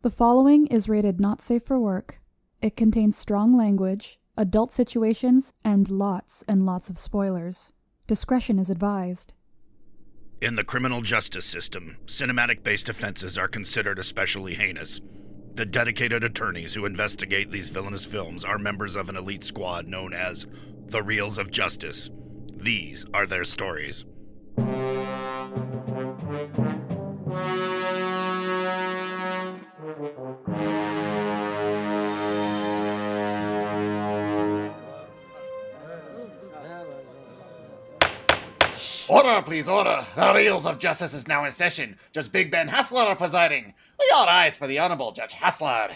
The following is rated not safe for work. It contains strong language, adult situations, and lots of spoilers. Discretion is advised. In the criminal justice system, cinematic-based offenses are considered especially heinous. The dedicated attorneys who investigate these villainous films are members of an elite squad known as the Reels of Justice. These are their stories. Order, please, order. The Reels of Justice is now in session. Judge Big Ben Haslar presiding. All eyes for the Honorable Judge Haslar.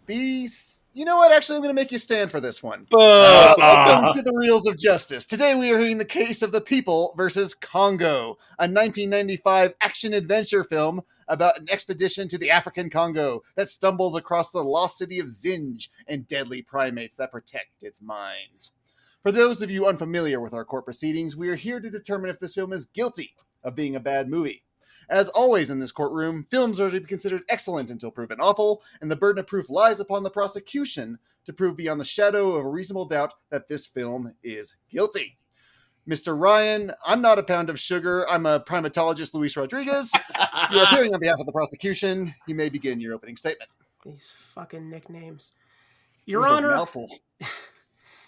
Peace. You know what? Actually, I'm going to make you stand for this one. Welcome to the Reels of Justice. Today we are hearing the case of the people versus Congo, a 1995 action-adventure film about an expedition to the African Congo that stumbles across the lost city of Zinj and deadly primates that protect its mines. For those of you unfamiliar with our court proceedings, we are here to determine if this film is guilty of being a bad movie. As always in this courtroom, films are to be considered excellent until proven awful, and the burden of proof lies upon the prosecution to prove beyond the shadow of a reasonable doubt that this film is guilty. Mr. Ryan, I'm not a pound of sugar. I'm a primatologist, Luis Rodriguez. You're appearing on behalf of the prosecution. You may begin your opening statement. These fucking nicknames. Your Honor,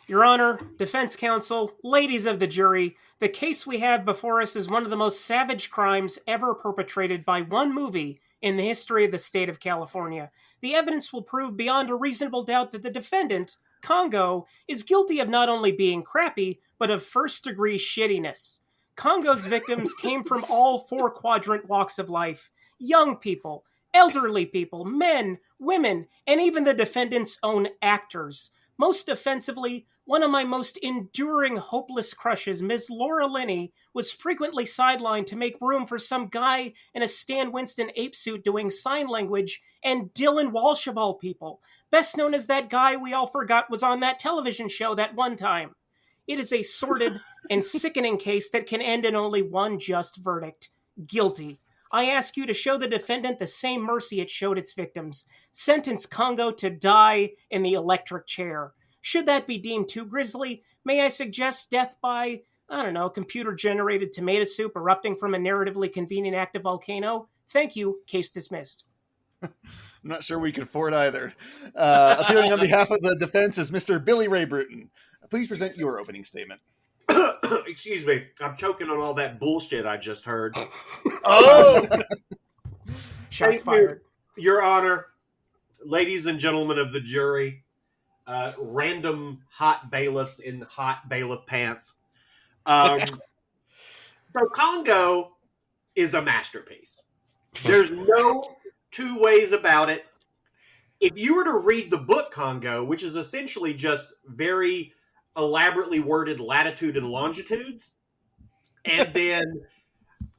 Your Honor, defense counsel, ladies of the jury, the case we have before us is one of the most savage crimes ever perpetrated by one movie in the history of the state of California. The evidence will prove beyond a reasonable doubt that the defendant, Congo, is guilty of not only being crappy, but of first-degree shittiness. Congo's victims came from all four-quadrant walks of life. Young people, elderly people, men, women, and even the defendant's own actors. Most offensively, one of my most enduring hopeless crushes, Ms. Laura Linney, was frequently sidelined to make room for some guy in a Stan Winston ape suit doing sign language, and Dylan Walsh of all people, best known as that guy we all forgot was on that television show that one time. It is a sordid and sickening case that can end in only one just verdict: guilty. I ask you to show the defendant the same mercy it showed its victims. Sentence Congo to die in the electric chair. Should that be deemed too grisly, may I suggest death by, computer-generated tomato soup erupting from a narratively convenient active volcano? Thank you. Case dismissed. I'm not sure we can afford either. Appearing on behalf of the defense is Mr. Billy Ray Brewton. Please present your opening statement. Excuse me. I'm choking on all that bullshit I just heard. Oh! Shots fired. Your Honor, ladies and gentlemen of the jury, random hot bailiffs in hot bailiff pants. So Congo is a masterpiece. There's no two ways about it. If you were to read the book Congo, which is essentially just very elaborately worded latitude and longitudes, and then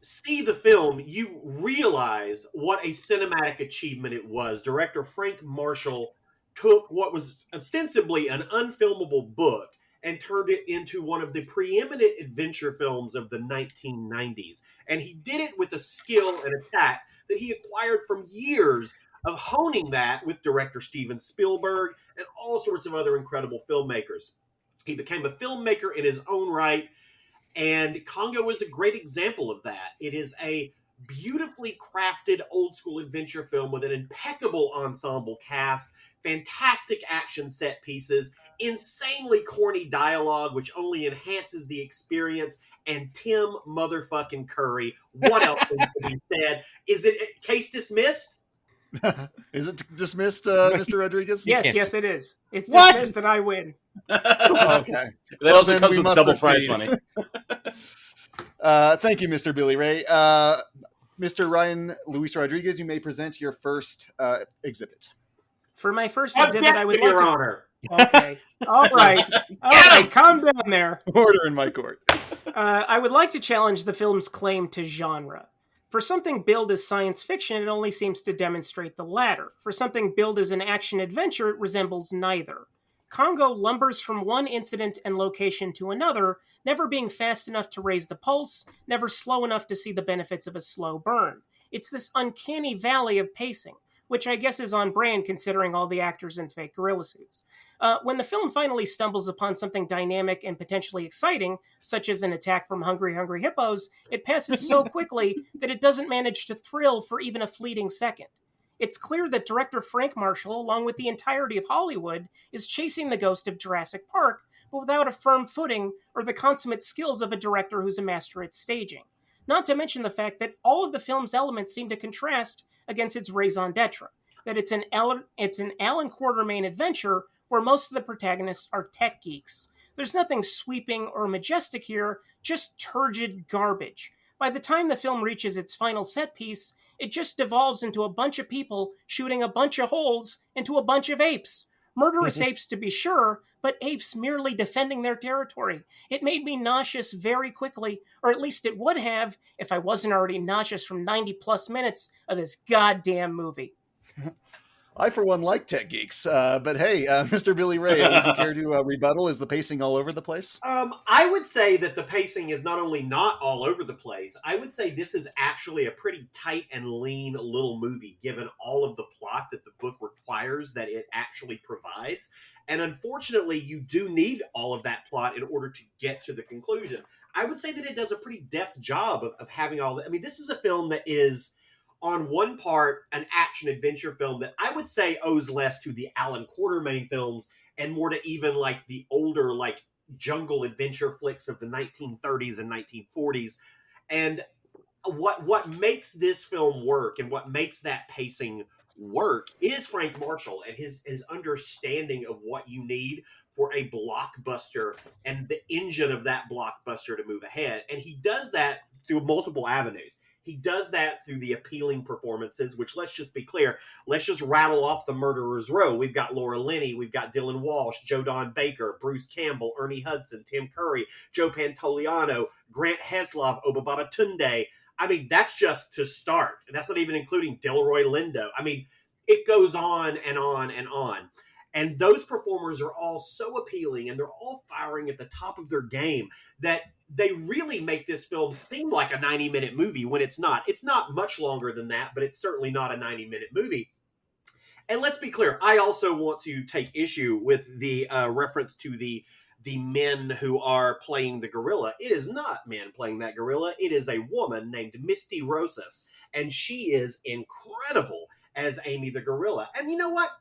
see the film, you realize what a cinematic achievement it was. Director Frank Marshall took what was ostensibly an unfilmable book and turned it into one of the preeminent adventure films of the 1990s. And he did it with a skill and a tact that he acquired from years of honing that with director Steven Spielberg and all sorts of other incredible filmmakers. He became a filmmaker in his own right, and Congo is a great example of that. It is a beautifully crafted old-school adventure film with an impeccable ensemble cast, fantastic action set pieces, insanely corny dialogue, which only enhances the experience, and Tim motherfucking Curry. What else needs to be said? Is it case dismissed? Is it dismissed, Mr. Rodriguez? Yes, it is. It's dismissed and I win. Okay. That also comes with double prize money. Thank you, Mr. Billy Ray. Mr. Ryan Luis Rodriguez, you may present your first exhibit. For my first exhibit, I would like Your to... Honor. Okay. All right. Okay, calm down there. Order in my court. I would like to challenge the film's claim to genre. For something billed as science fiction, it only seems to demonstrate the latter. For something billed as an action-adventure, it resembles neither. Congo lumbers from one incident and location to another, never being fast enough to raise the pulse, never slow enough to see the benefits of a slow burn. It's this uncanny valley of pacing, which I guess is on brand considering all the actors in fake gorilla suits. When the film finally stumbles upon something dynamic and potentially exciting, such as an attack from hungry hippos, it passes so quickly that it doesn't manage to thrill for even a fleeting second. It's clear that director Frank Marshall, along with the entirety of Hollywood, is chasing the ghost of Jurassic Park, but without a firm footing or the consummate skills of a director who's a master at staging. Not to mention the fact that all of the film's elements seem to contrast against its raison d'etre, that it's an Alan Quartermain adventure where most of the protagonists are tech geeks. There's nothing sweeping or majestic here, just turgid garbage. By the time the film reaches its final set piece, it just devolves into a bunch of people shooting a bunch of holes into a bunch of apes. Murderous apes, to be sure, but apes merely defending their territory. It made me nauseous very quickly, or at least it would have if I wasn't already nauseous from 90 plus minutes of this goddamn movie. I, for one, like tech geeks. But hey, Mr. Billy Ray, would you care to rebuttal? Is the pacing all over the place? I would say that the pacing is not only not all over the place, I would say this is actually a pretty tight and lean little movie, given all of the plot that the book requires that it actually provides. And unfortunately, you do need all of that plot in order to get to the conclusion. I would say that it does a pretty deft job of having all that. I mean, this is a film that is, on one part, an action-adventure film that I would say owes less to the Alan Quartermain films and more to even like the older like jungle adventure flicks of the 1930s and 1940s. And what makes this film work and what makes that pacing work is Frank Marshall and his understanding of what you need for a blockbuster and the engine of that blockbuster to move ahead. And he does that through multiple avenues. He does that through the appealing performances, which, let's just be clear, let's just rattle off the murderer's row. We've got Laura Linney, we've got Dylan Walsh, Joe Don Baker, Bruce Campbell, Ernie Hudson, Tim Curry, Joe Pantoliano, Grant Heslov, Obababa Tunde. I mean, that's just to start. And that's not even including Delroy Lindo. I mean, it goes on and on and on. And those performers are all so appealing and they're all firing at the top of their game that they really make this film seem like a 90-minute movie when it's not. It's not much longer than that, but it's certainly not a 90-minute movie. And let's be clear, I also want to take issue with the reference to the men who are playing the gorilla. It is not men playing that gorilla. It is a woman named Misty Rosas, and she is incredible as Amy the gorilla. And you know what?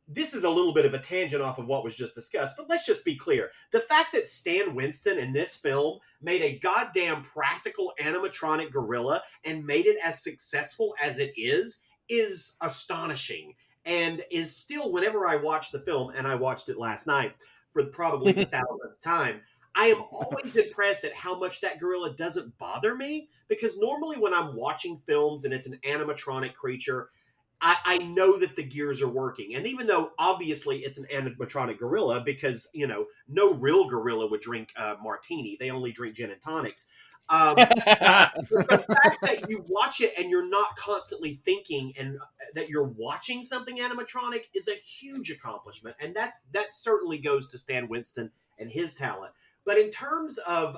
This is a little bit of a tangent off of what was just discussed, but let's just be clear. The fact that Stan Winston in this film made a goddamn practical animatronic gorilla and made it as successful as it is astonishing and is still, whenever I watch the film, and I watched it last night for probably the 1,000th time, I am always impressed at how much that gorilla doesn't bother me, because normally when I'm watching films and it's an animatronic creature, I know that the gears are working. And even though obviously it's an animatronic gorilla, because, you know, no real gorilla would drink martini. They only drink gin and tonics. The fact that you watch it and you're not constantly thinking and that you're watching something animatronic is a huge accomplishment. And that certainly goes to Stan Winston and his talent. But in terms of,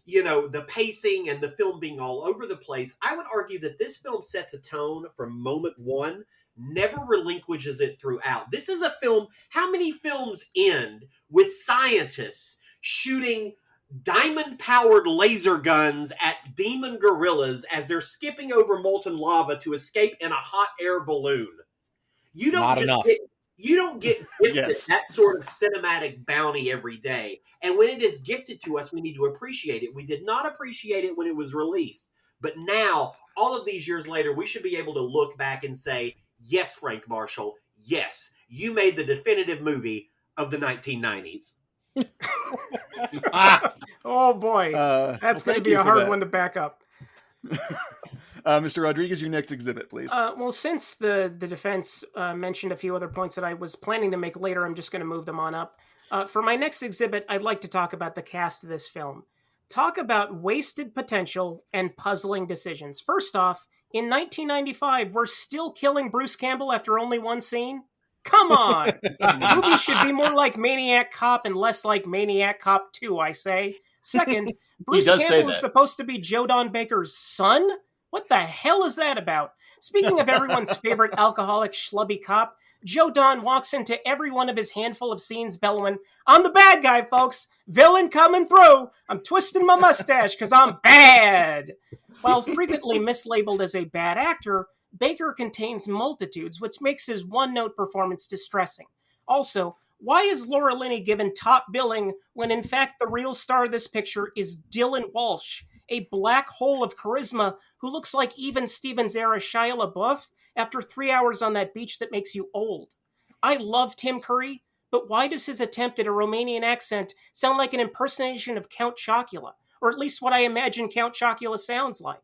the pacing and the film being all over the place, I would argue that this film sets a tone from moment one, never relinquishes it throughout. This is a film, how many films end with scientists shooting diamond-powered laser guns at demon gorillas as they're skipping over molten lava to escape in a hot air balloon? You don't get gifted Yes. that sort of cinematic bounty every day. And when it is gifted to us, we need to appreciate it. We did not appreciate it when it was released. But now, all of these years later, we should be able to look back and say, yes, Frank Marshall, yes, you made the definitive movie of the 1990s. Oh, boy. That's going to be a hard one to back up. Mr. Rodriguez, your next exhibit, please. Well, since the defense mentioned a few other points that I was planning to make later, I'm just going to move them on up. For my next exhibit, I'd like to talk about the cast of this film. Talk about wasted potential and puzzling decisions. First off, in 1995, we're still killing Bruce Campbell after only one scene. Come on! This movie should be more like Maniac Cop and less like Maniac Cop 2, I say. Second, Bruce Campbell is supposed to be Joe Don Baker's son? What the hell is that about? Speaking of everyone's favorite alcoholic schlubby cop, Joe Don walks into every one of his handful of scenes bellowing, "I'm the bad guy, folks! Villain coming through! I'm twisting my mustache because I'm bad!" While frequently mislabeled as a bad actor, Baker contains multitudes, which makes his one-note performance distressing. Also, why is Laura Linney given top billing when in fact the real star of this picture is Dylan Walsh, a black hole of charisma who looks like even Stevens era Shia LaBeouf after 3 hours on that beach that makes you old? I love Tim Curry, but why does his attempt at a Romanian accent sound like an impersonation of Count Chocula, or at least what I imagine Count Chocula sounds like?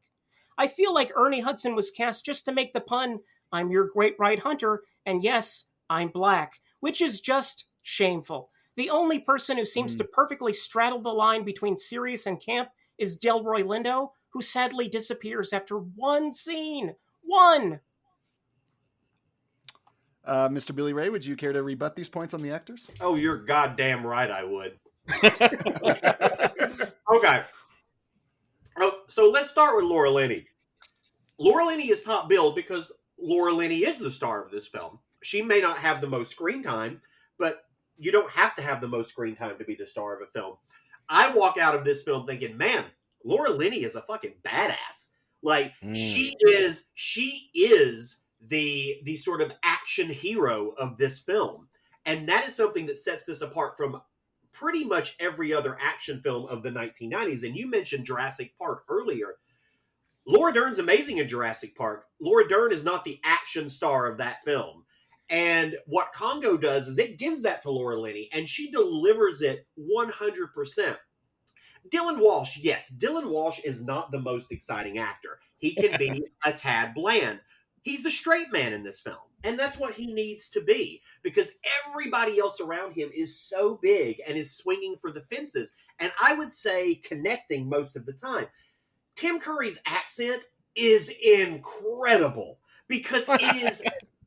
I feel like Ernie Hudson was cast just to make the pun, "I'm your great white hunter, and yes, I'm black," which is just shameful. The only person who seems to perfectly straddle the line between serious and camp is Delroy Lindo, who sadly disappears after one scene. One! Mr. Billy Ray, would you care to rebut these points on the actors? Oh, you're goddamn right I would. Okay. Oh, so let's start with Laura Linney. Laura Linney is top billed because Laura Linney is the star of this film. She may not have the most screen time, but you don't have to have the most screen time to be the star of a film. I walk out of this film thinking, man, Laura Linney is a fucking badass. Like, she is the sort of action hero of this film. And that is something that sets this apart from pretty much every other action film of the 1990s. And you mentioned Jurassic Park earlier. Laura Dern's amazing in Jurassic Park. Laura Dern is not the action star of that film. And what Congo does is it gives that to Laura Linney, and she delivers it 100%. Dylan Walsh, yes, Dylan Walsh is not the most exciting actor. He can be a tad bland. He's the straight man in this film, and that's what he needs to be, because everybody else around him is so big and is swinging for the fences, and I would say connecting most of the time. Tim Curry's accent is incredible, because it is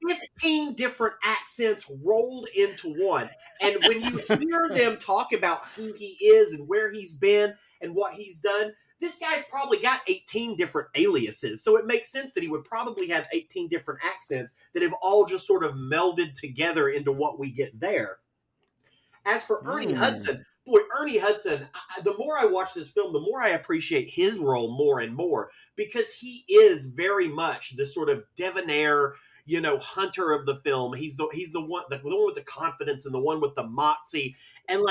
15 different accents rolled into one. And when you hear them talk about who he is and where he's been and what he's done, this guy's probably got 18 different aliases. So it makes sense that he would probably have 18 different accents that have all just sort of melded together into what we get there. As for Ernie Hudson, boy, Ernie Hudson, the more I watch this film, the more I appreciate his role more and more, because he is very much the sort of debonair, hunter of the film. He's the one with the confidence and the one with the moxie, and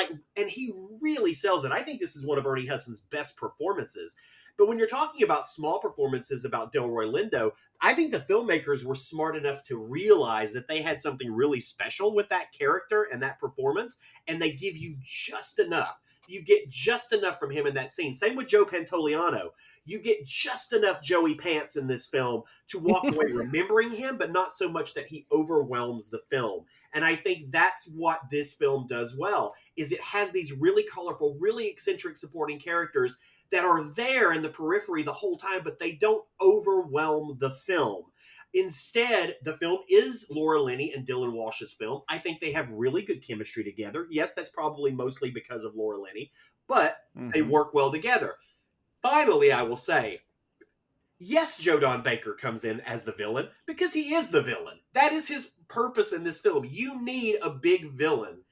he really sells it. I think this is one of Ernie Hudson's best performances. But when you're talking about small performances about Delroy Lindo, I think the filmmakers were smart enough to realize that they had something really special with that character and that performance, and they give you just enough. You get just enough from him in that scene. Same with Joe Pantoliano. You get just enough Joey Pants in this film to walk away remembering him, but not so much that he overwhelms the film. And I think that's what this film does well, is it has these really colorful, really eccentric supporting characters that are there in the periphery the whole time, but they don't overwhelm the film. Instead, the film is Laura Linney and Dylan Walsh's film. I think they have really good chemistry together. Yes, that's probably mostly because of Laura Linney, but they work well together. Finally, I will say, yes, Joe Don Baker comes in as the villain because he is the villain. That is his purpose in this film. You need a big villain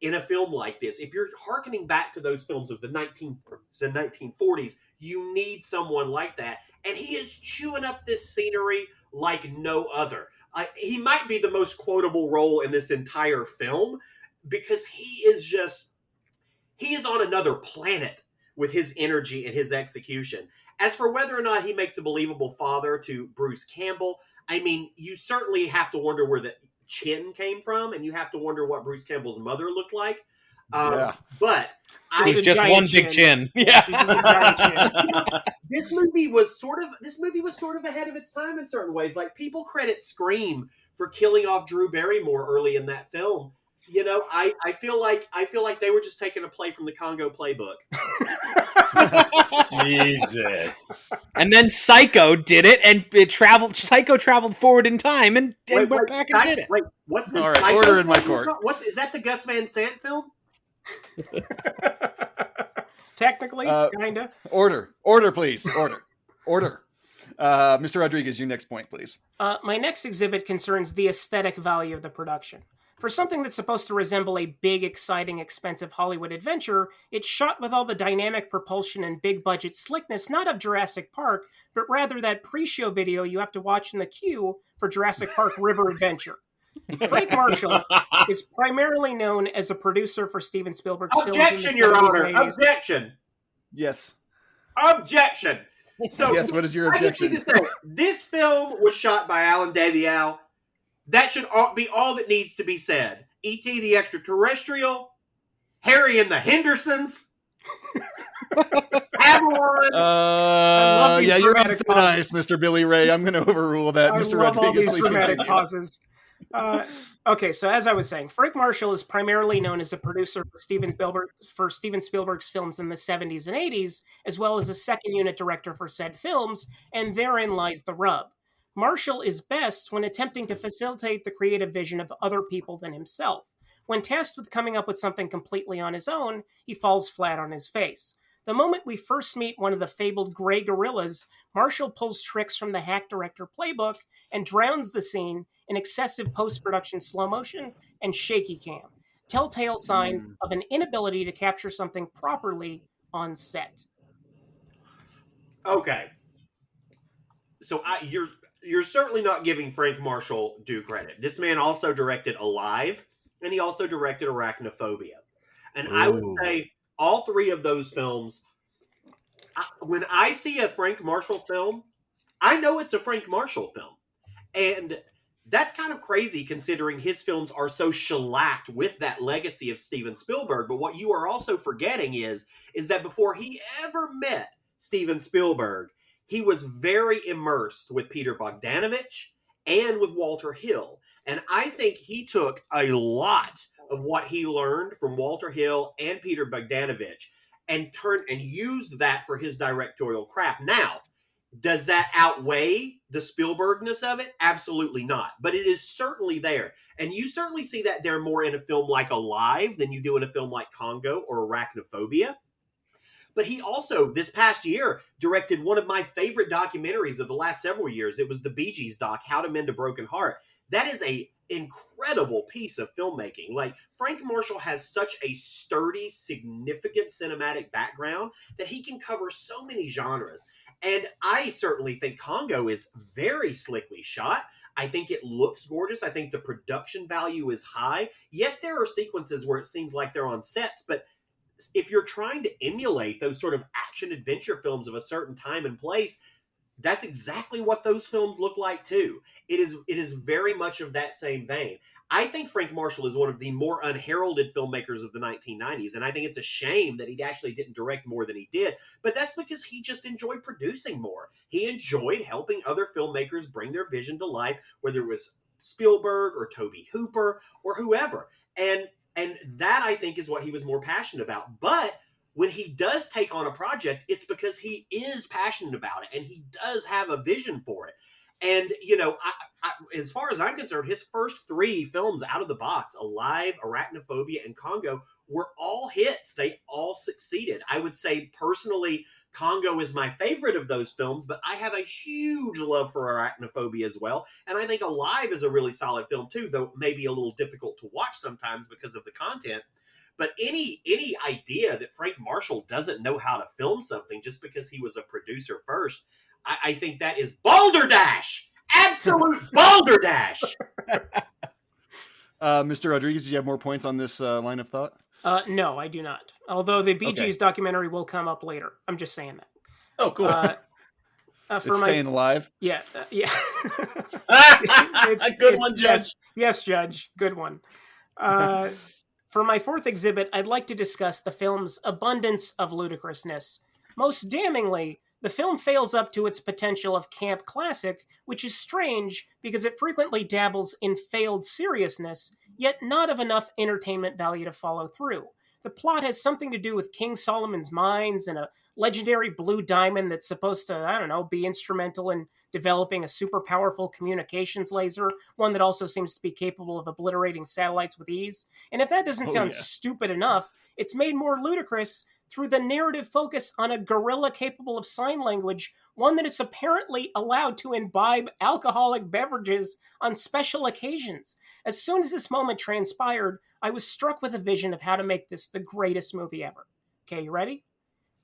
in a film like this. If you're hearkening back to those films of the 1940s, you need someone like that. And he is chewing up this scenery like no other. He might be the most quotable role in this entire film because he is on another planet with his energy and his execution. As for whether or not he makes a believable father to Bruce Campbell, I mean, you certainly have to wonder where the chin came from, and you have to wonder what Bruce Campbell's mother looked like. But she's just one big chin. Yeah, she's just a giant chin. This movie was sort of ahead of its time in certain ways. Like, people credit Scream for killing off Drew Barrymore early in that film. You know, I feel like they were just taking a play from the Congo playbook. Jesus. And then Psycho did it, and Psycho traveled forward in time and went back and did it. Wait, what's this? All right, order in my court. Is that the Gus Van Sant film? Technically, kinda. Order, please. Order. Mr. Rodriguez, your next point, please. My next exhibit concerns the aesthetic value of the production. For something that's supposed to resemble a big, exciting, expensive Hollywood adventure, it's shot with all the dynamic propulsion and big-budget slickness not of Jurassic Park, but rather that pre-show video you have to watch in the queue for Jurassic Park River Adventure. Frank Marshall is primarily known as a producer for Steven Spielberg's films in the 70s Your Honor. and 80s. Objection. Yes. Objection. So, yes, what is your objection? I need to say, this film was shot by Alan Daviau. That should be all that needs to be said. E.T. the Extraterrestrial, Harry and the Hendersons, Avalon. Yeah, you're on thin ice, Mr. Billy Ray. I'm going to overrule that. I Mr. love Rodriguez, all these dramatic pauses. Okay, so as I was saying, Frank Marshall is primarily known as a producer for Steven Spielberg's films in the 70s and 80s, as well as a second unit director for said films, and therein lies the rub. Marshall is best when attempting to facilitate the creative vision of other people than himself. When tasked with coming up with something completely on his own, he falls flat on his face. The moment we first meet one of the fabled gray gorillas, Marshall pulls tricks from the hack director playbook and drowns the scene in excessive post-production slow motion and shaky cam. Telltale signs of an inability to capture something properly on set. Okay. So you're certainly not giving Frank Marshall due credit. This man also directed Alive, and he also directed Arachnophobia. And I would say all three of those films, when I see a Frank Marshall film, I know it's a Frank Marshall film. And that's kind of crazy considering his films are so shellacked with that legacy of Steven Spielberg. But what you are also forgetting is that before he ever met Steven Spielberg, he was very immersed with Peter Bogdanovich and with Walter Hill. And I think he took a lot of what he learned from Walter Hill and Peter Bogdanovich and used that for his directorial craft. Now, does that outweigh the Spielbergness of it? Absolutely not. But it is certainly there. And you certainly see that there more in a film like Alive than you do in a film like Congo or Arachnophobia. But he also, this past year, directed one of my favorite documentaries of the last several years. It was the Bee Gees doc, How to Mend a Broken Heart. That is a incredible piece of filmmaking. Like, Frank Marshall has such a sturdy, significant cinematic background that he can cover so many genres. And I certainly think Congo is very slickly shot. I think it looks gorgeous. I think the production value is high. Yes, there are sequences where it seems like they're on sets, but if you're trying to emulate those sort of action-adventure films of a certain time and place, that's exactly what those films look like too. It is very much of that same vein. I think Frank Marshall is one of the more unheralded filmmakers of the 1990s, and I think it's a shame that he actually didn't direct more than he did, but that's because he just enjoyed producing more. He enjoyed helping other filmmakers bring their vision to life, whether it was Spielberg or Tobe Hooper or whoever. And that, I think, is what he was more passionate about. But when he does take on a project, it's because he is passionate about it and he does have a vision for it. And, you know, as far as I'm concerned, his first three films out of the box, Alive, Arachnophobia, and Congo, were all hits. They all succeeded. I would say, personally, Congo is my favorite of those films, but I have a huge love for Arachnophobia as well. And I think Alive is a really solid film too, though maybe a little difficult to watch sometimes because of the content. But any idea that Frank Marshall doesn't know how to film something just because he was a producer first, I think that is balderdash. Absolute balderdash. Mr. Rodriguez, do you have more points on this line of thought? No, I do not. Although the Bee Gees documentary will come up later. I'm just saying that. Oh, cool. It's staying alive? Yeah. Yeah. Good one, Judge. Yes, Judge. Good one. For my fourth exhibit, I'd like to discuss the film's abundance of ludicrousness. Most damningly, the film fails up to its potential of camp classic, which is strange because it frequently dabbles in failed seriousness yet not of enough entertainment value to follow through. The plot has something to do with King Solomon's mines and a legendary blue diamond that's supposed to, I don't know, be instrumental in developing a super powerful communications laser, one that also seems to be capable of obliterating satellites with ease. And if that doesn't sound stupid enough, it's made more ludicrous through the narrative focus on a gorilla capable of sign language, one that is apparently allowed to imbibe alcoholic beverages on special occasions. As soon as this moment transpired, I was struck with a vision of how to make this the greatest movie ever. Okay, you ready?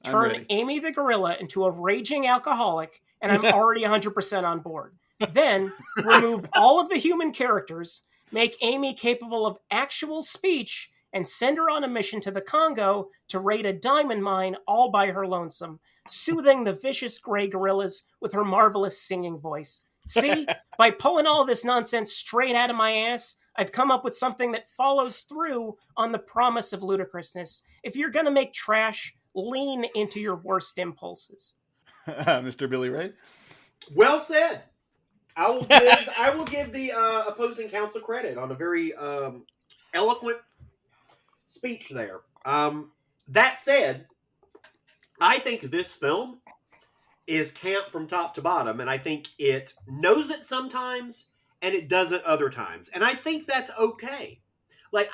Turn Amy the gorilla into a raging alcoholic, and I'm already 100% on board. Then remove all of the human characters, make Amy capable of actual speech, and send her on a mission to the Congo to raid a diamond mine all by her lonesome, soothing the vicious gray gorillas with her marvelous singing voice. See, by pulling all this nonsense straight out of my ass, I've come up with something that follows through on the promise of ludicrousness. If you're going to make trash, lean into your worst impulses. Mr. Billy Ray? Well said. I will give the opposing counsel credit on a very eloquent speech there. That said, I think this film is camp from top to bottom, and I think it knows it sometimes and it doesn't other times, and I think that's okay. Like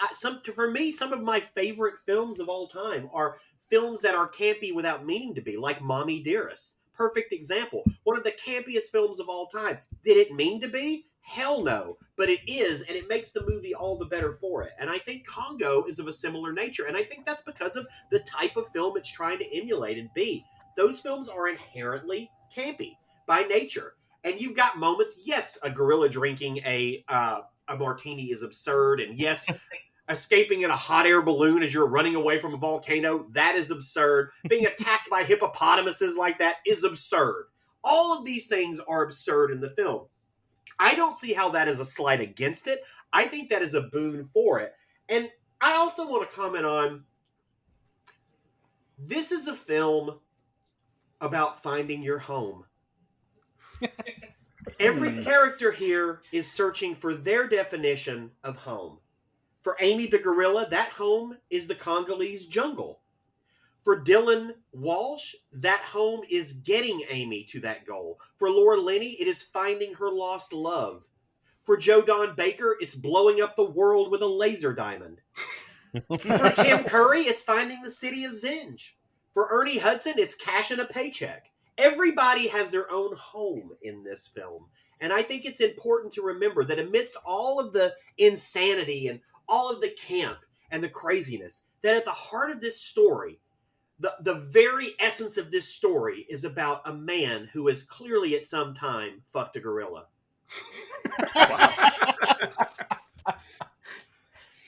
for me, some of my favorite films of all time are films that are campy without meaning to be, like Mommy Dearest. Perfect example. One of the campiest films of all time. Did it mean to be? Hell no. But it is, and it makes the movie all the better for it. And I think Congo is of a similar nature, and I think that's because of the type of film it's trying to emulate and be. Those films are inherently campy by nature. And you've got moments, yes, a gorilla drinking a martini is absurd, and yes, escaping in a hot air balloon as you're running away from a volcano, that is absurd. Being attacked by hippopotamuses like that is absurd. All of these things are absurd in the film. I don't see how that is a slight against it. I think that is a boon for it. And I also want to comment on, this is a film about finding your home. Every character here is searching for their definition of home. For Amy the gorilla, that home is the Congolese jungle. For Dylan Walsh, that home is getting Amy to that goal. For Laura Linney, it is finding her lost love. For Joe Don Baker, it's blowing up the world with a laser diamond. For Tim Curry, it's finding the city of Zinj. For Ernie Hudson, it's cashing a paycheck. Everybody has their own home in this film. And I think it's important to remember that amidst all of the insanity and all of the camp and the craziness, that at the heart of this story, the very essence of this story is about a man who has clearly at some time fucked a gorilla.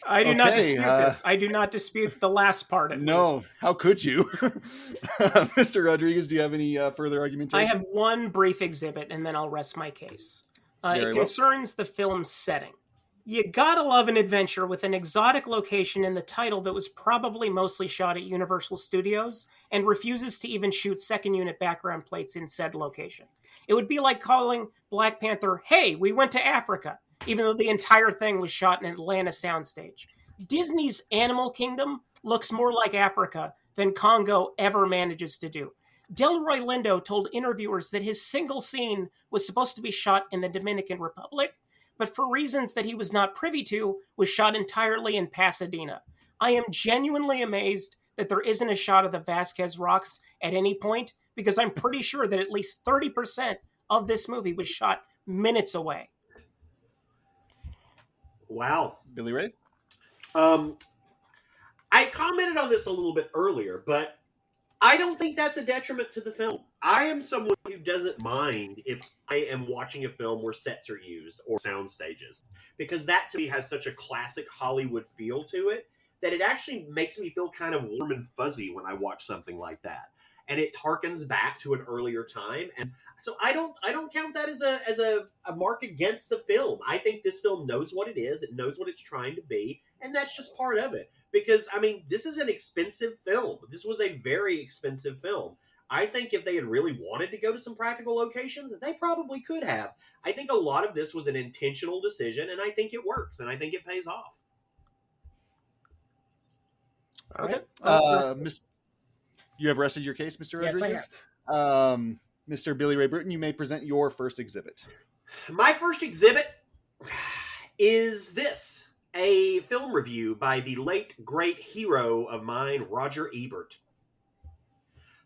I do not dispute this. I do not dispute the last part of this. No, how could you? Mr. Rodriguez, do you have any further argumentation? I have one brief exhibit, and then I'll rest my case. It concerns the film's setting. You gotta love an adventure with an exotic location in the title that was probably mostly shot at Universal Studios and refuses to even shoot second unit background plates in said location. It would be like calling Black Panther, "Hey, we went to Africa," even though the entire thing was shot in an Atlanta soundstage. Disney's Animal Kingdom looks more like Africa than Congo ever manages to do. Delroy Lindo told interviewers that his single scene was supposed to be shot in the Dominican Republic, but for reasons that he was not privy to, was shot entirely in Pasadena. I am genuinely amazed that there isn't a shot of the Vasquez Rocks at any point, because I'm pretty sure that at least 30% of this movie was shot minutes away. Wow. Billy Ray? I commented on this a little bit earlier, but I don't think that's a detriment to the film. I am someone who doesn't mind if I am watching a film where sets are used or sound stages, because that to me has such a classic Hollywood feel to it that it actually makes me feel kind of warm and fuzzy when I watch something like that. And it harkens back to an earlier time. And so I don't count that as a mark against the film. I think this film knows what it is. It knows what it's trying to be. And that's just part of it. Because, I mean, this is an expensive film. This was a very expensive film. I think if they had really wanted to go to some practical locations, they probably could have. I think a lot of this was an intentional decision, and I think it works, and I think it pays off. Okay. Right. You have rested your case, Mr. Yes, Rodriguez? I have. Mr. Billy Ray Brewton, you may present your first exhibit. My first exhibit is this, a film review by the late, great hero of mine, Roger Ebert.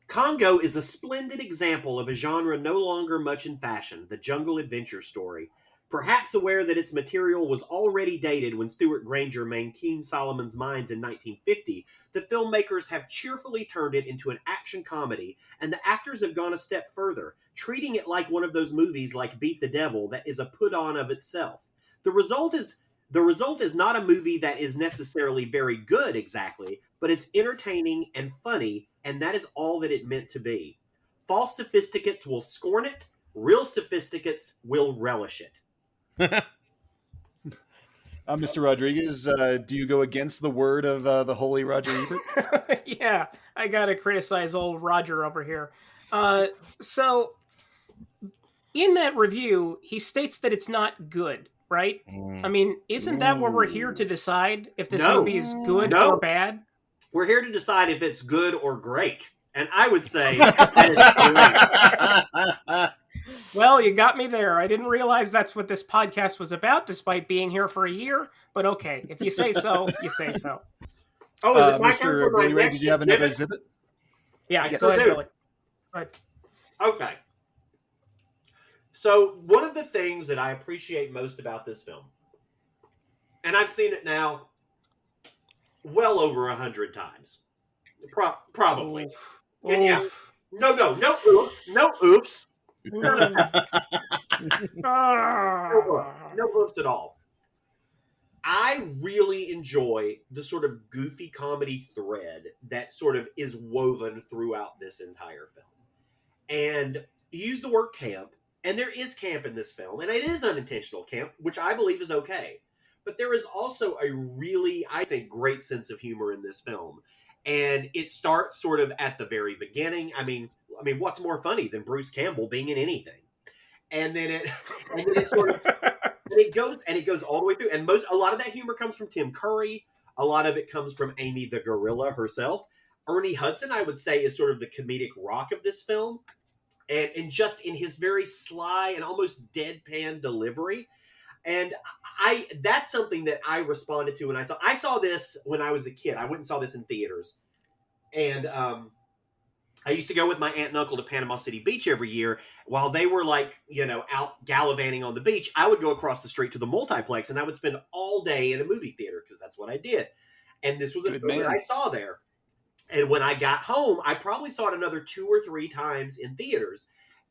Congo is a splendid example of a genre no longer much in fashion, the jungle adventure story. Perhaps aware that its material was already dated when Stuart Granger made King Solomon's Mines in 1950, the filmmakers have cheerfully turned it into an action comedy, and the actors have gone a step further, treating it like one of those movies like Beat the Devil that is a put-on of itself. The result is not a movie that is necessarily very good exactly, but it's entertaining and funny, and that is all that it meant to be. False sophisticates will scorn it, real sophisticates will relish it. Mr. Rodriguez, do you go against the word of the holy Roger Ebert? Yeah, I gotta criticize old Roger over here. So, in that review, he states that it's not good, right? I mean, isn't that what we're here to decide? If this movie is good or bad? We're here to decide if it's good or great. And I would say that it's great. Well, you got me there. I didn't realize that's what this podcast was about, despite being here for a year. But okay, if you say so, you say so. Oh, is it my turn Mr. for my Billy Ray, next did you have another exhibit? Yeah, Yes. go ahead, Billy. Go ahead. Okay. So, one of the things that I appreciate most about this film, and I've seen it now well over 100 times. Probably. Oof. And yeah. Oof. No oops. No oops at all. I really enjoy the sort of goofy comedy thread that sort of is woven throughout this entire film. And you use the word camp, and there is camp in this film, and it is unintentional camp, which I believe is okay. But there is also a really, I think, great sense of humor in this film. And it starts sort of at the very beginning. I mean, what's more funny than Bruce Campbell being in anything? And then it sort of it goes all the way through. And a lot of that humor comes from Tim Curry. A lot of it comes from Amy the Gorilla herself. Ernie Hudson, I would say, is sort of the comedic rock of this film. And just in his very sly and almost deadpan delivery. And that's something that I responded to when I saw this when I was a kid. I went and saw this in theaters. And I used to go with my aunt and uncle to Panama City Beach every year. While they were out gallivanting on the beach, I would go across the street to the multiplex and I would spend all day in a movie theater because that's what I did. And this was a movie I saw there. And when I got home, I probably saw it another 2 or 3 times in theaters.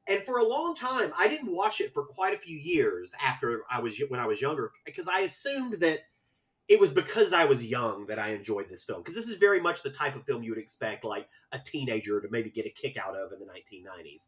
And for a long time, I didn't watch it for quite a few years when I was younger, because I assumed that it was because I was young that I enjoyed this film. Because this is very much the type of film you would expect like a teenager to maybe get a kick out of in the 1990s.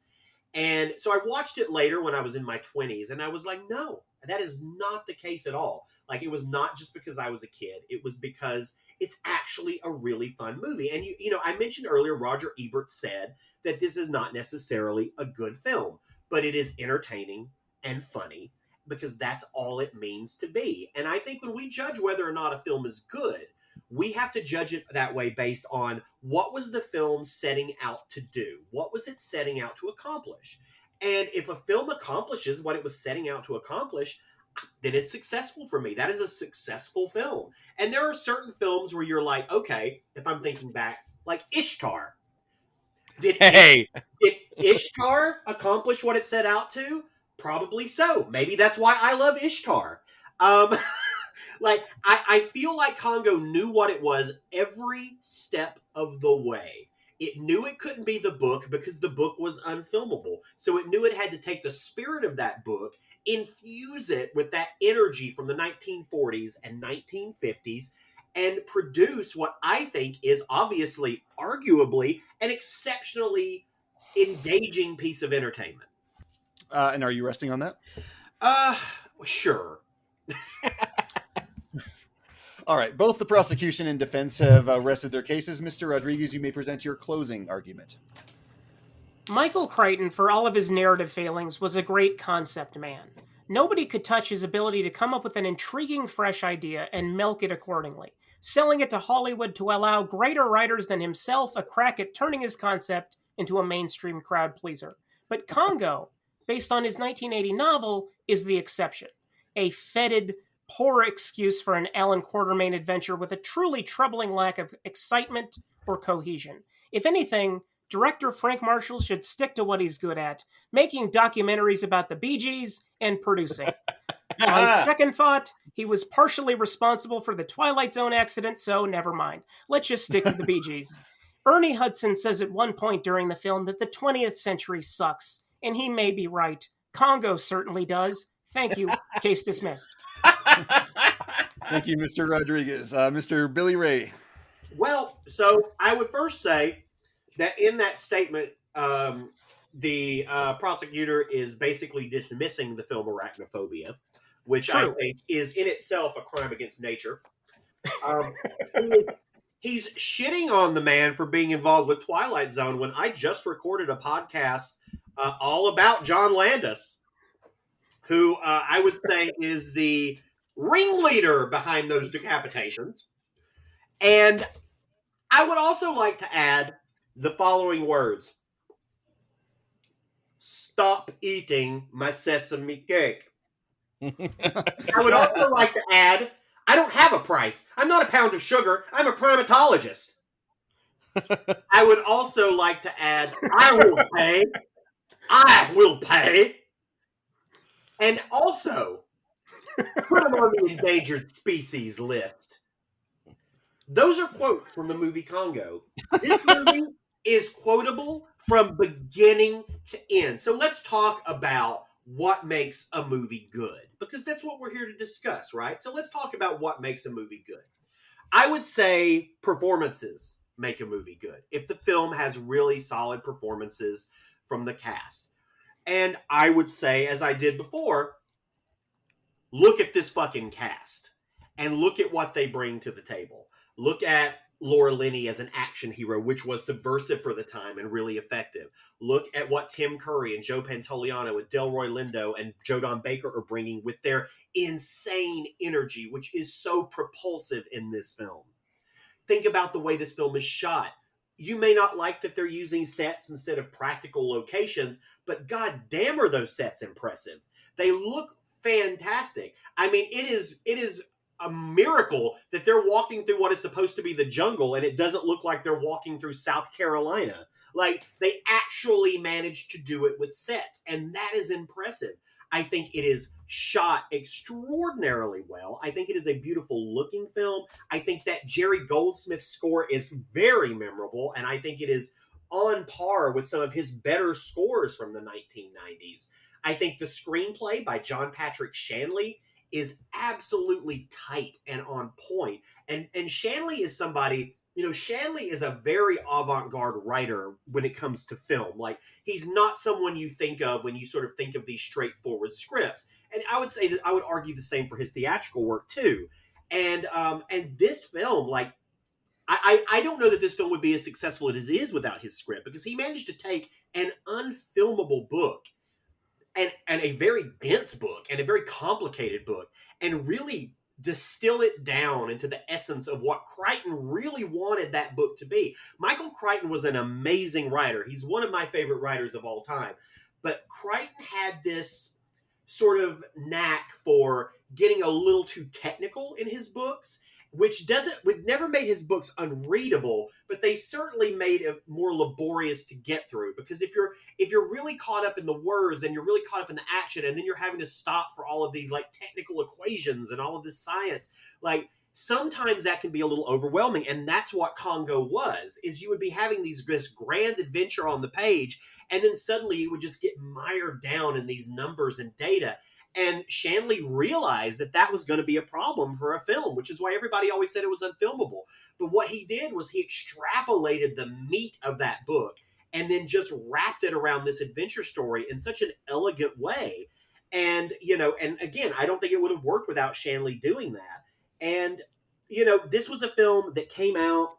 And so I watched it later when I was in my 20s, and I was like, no, that is not the case at all. Like, it was not just because I was a kid. It was because it's actually a really fun movie. And, you know, I mentioned earlier, Roger Ebert said that this is not necessarily a good film, but it is entertaining and funny because that's all it means to be. And I think when we judge whether or not a film is good, we have to judge it that way based on what was the film setting out to do? What was it setting out to accomplish? And if a film accomplishes what it was setting out to accomplish, then it's successful for me. That is a successful film. And there are certain films where you're like, okay, if I'm thinking back, like Ishtar. Did Ishtar accomplish what it set out to? Probably so. Maybe that's why I love Ishtar. I feel like Congo knew what it was every step of the way. It knew it couldn't be the book because the book was unfilmable. So it knew it had to take the spirit of that book, infuse it with that energy from the 1940s and 1950s, and produce what I think is obviously, arguably, an exceptionally engaging piece of entertainment. And are you resting on that? Sure. All right. Both the prosecution and defense have rested their cases. Mr. Rodriguez, you may present your closing argument. Michael Crichton, for all of his narrative failings, was a great concept man. Nobody could touch his ability to come up with an intriguing, fresh idea and milk it accordingly. selling it to Hollywood to allow greater writers than himself a crack at turning his concept into a mainstream crowd pleaser. But Congo, based on his 1980 novel, is the exception. A fetid, poor excuse for an Alan Quatermain adventure with a truly troubling lack of excitement or cohesion. If anything, director Frank Marshall should stick to what he's good at, making documentaries about the Bee Gees and producing. On second thought, he was partially responsible for the Twilight Zone accident, so never mind. Let's just stick to the Bee Gees. Ernie Hudson says at one point during the film that the 20th century sucks, and he may be right. Congo certainly does. Thank you. Case dismissed. Thank you, Mr. Rodriguez. Mr. Billy Ray. Well, so I would first say that in that statement, the prosecutor is basically dismissing the film Arachnophobia, which I think is in itself a crime against nature. He's shitting on the man for being involved with Twilight Zone when I just recorded a podcast all about John Landis, who I would say is the ringleader behind those decapitations. And I would also like to add the following words. Stop eating my sesame cake. I would also like to add, I don't have a price. I'm not a pound of sugar. I'm a primatologist. I would also like to add, I will pay. I will pay. And also, put him on the endangered species list. Those are quotes from the movie Congo. This movie is quotable from beginning to end. So let's talk about what makes a movie good, because that's what we're here to discuss, right? So let's talk about what makes a movie good. I would say performances make a movie good. If the film has really solid performances from the cast. And I would say, as I did before, look at this fucking cast and look at what they bring to the table. Look at Laura Linney as an action hero, which was subversive for the time and really effective. Look at what Tim Curry and Joe Pantoliano with Delroy Lindo and Joe Don Baker are bringing with their insane energy, which is so propulsive in this film. Think about the way this film is shot. You may not like that they're using sets instead of practical locations, but god damn are those sets impressive. They look fantastic. I mean, it is a miracle that they're walking through what is supposed to be the jungle and it doesn't look like they're walking through South Carolina. Like, they actually managed to do it with sets, and that is impressive. I think it is shot extraordinarily well. I think it is a beautiful looking film. I think that Jerry Goldsmith's score is very memorable, and I think it is on par with some of his better scores from the 1990s. I think the screenplay by John Patrick Shanley is absolutely tight and on point. And Shanley is somebody, Shanley is a very avant-garde writer when it comes to film. Like, he's not someone you think of when you sort of think of these straightforward scripts. And I would say that I would argue the same for his theatrical work too. And this film, like, I don't know that this film would be as successful as it is without his script, because he managed to take an unfilmable book and a very dense book and a very complicated book and really distill it down into the essence of what Crichton really wanted that book to be. Michael Crichton was an amazing writer. He's one of my favorite writers of all time. But Crichton had this sort of knack for getting a little too technical in his books, which never made his books unreadable, but they certainly made it more laborious to get through. Because if you're really caught up in the words and you're really caught up in the action, and then you're having to stop for all of these like technical equations and all of this science, like sometimes that can be a little overwhelming. And that's what Congo was, is you would be having this grand adventure on the page, and then suddenly you would just get mired down in these numbers and data. And Shanley realized that was going to be a problem for a film, which is why everybody always said it was unfilmable. But what he did was he extrapolated the meat of that book and then just wrapped it around this adventure story in such an elegant way. And, and again, I don't think it would have worked without Shanley doing that. And, this was a film that came out.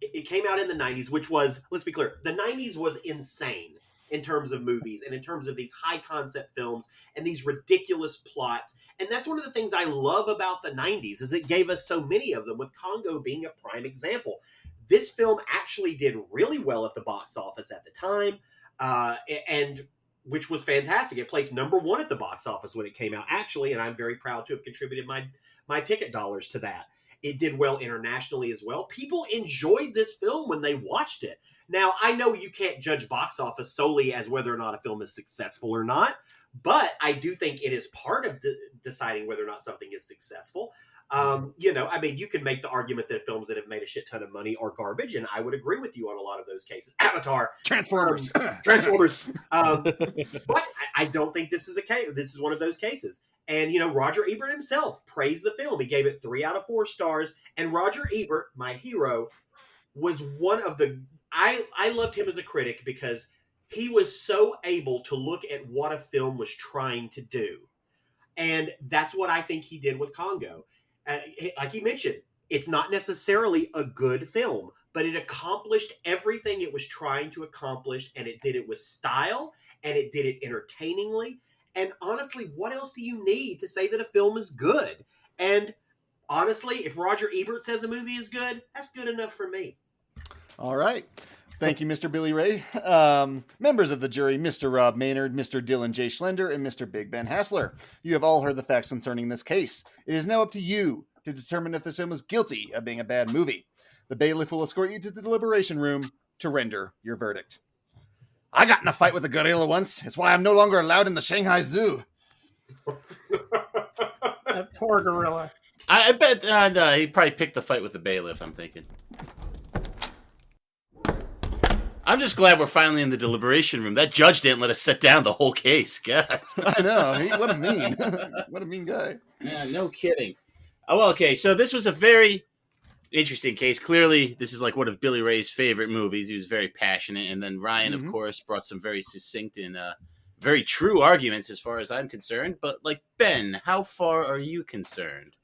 It came out in the 90s, which was, let's be clear, the 90s was insane. in terms of movies and in terms of these high concept films and these ridiculous plots. And that's one of the things I love about the 90s is it gave us so many of them, with Congo being a prime example. This film actually did really well at the box office at the time, and which was fantastic. It placed number one at the box office when it came out, actually, and I'm very proud to have contributed my ticket dollars to that. It did well internationally as well. People enjoyed this film when they watched it. Now, I know you can't judge box office solely as whether or not a film is successful or not, but I do think it is part of deciding whether or not something is successful. You can make the argument that films that have made a shit ton of money are garbage, and I would agree with you on a lot of those cases. Avatar, Transformers. But I don't think this is a case. This is one of those cases. And, Roger Ebert himself praised the film. He gave it 3 out of 4 stars. And Roger Ebert, my hero, was one of the... I loved him as a critic because he was so able to look at what a film was trying to do. And that's what I think he did with Congo. Like he mentioned, it's not necessarily a good film, but it accomplished everything it was trying to accomplish, and it did it with style, and it did it entertainingly. And honestly, what else do you need to say that a film is good? And honestly, if Roger Ebert says a movie is good, that's good enough for me. All right. Thank you, Mr. Billy Ray. Members of the jury, Mr. Robb Maynard, Mr. Dylan J. Schlender, and Mr. Big Ben Haslar. You have all heard the facts concerning this case. It is now up to you to determine if this film is guilty of being a bad movie. The bailiff will escort you to the deliberation room to render your verdict. I got in a fight with a gorilla once. It's why I'm no longer allowed in the Shanghai Zoo. That poor gorilla. I bet he probably picked the fight with the bailiff, I'm thinking. I'm just glad we're finally in the deliberation room. That judge didn't let us sit down the whole case. God. I know. What a mean guy. Yeah, no kidding. Oh, well, okay. So this was a very interesting case. Clearly, this is like one of Billy Ray's favorite movies. He was very passionate. And then Ryan, of course, brought some very succinct and very true arguments as far as I'm concerned. But, Ben, how far are you concerned?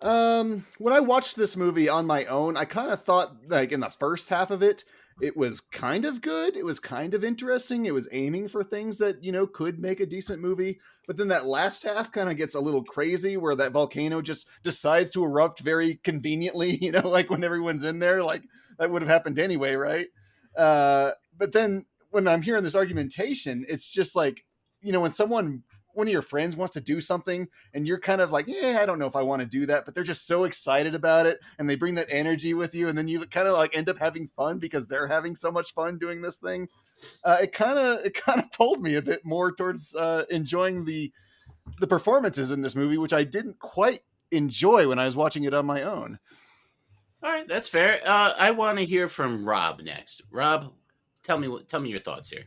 When I watched this movie on my own, I kind of thought, in the first half of it, it was kind of good. It was kind of interesting. It was aiming for things that, could make a decent movie. But then that last half kind of gets a little crazy where that volcano just decides to erupt very conveniently, when everyone's in there, that would have happened anyway, right? But then when I'm hearing this argumentation, it's just when one of your friends wants to do something and you're kind of I don't know if I want to do that, but they're just so excited about it and they bring that energy with you. And then you kind of end up having fun because they're having so much fun doing this thing. It kind of pulled me a bit more towards enjoying the performances in this movie, which I didn't quite enjoy when I was watching it on my own. All right. That's fair. I want to hear from Rob next. Rob, tell me your thoughts here.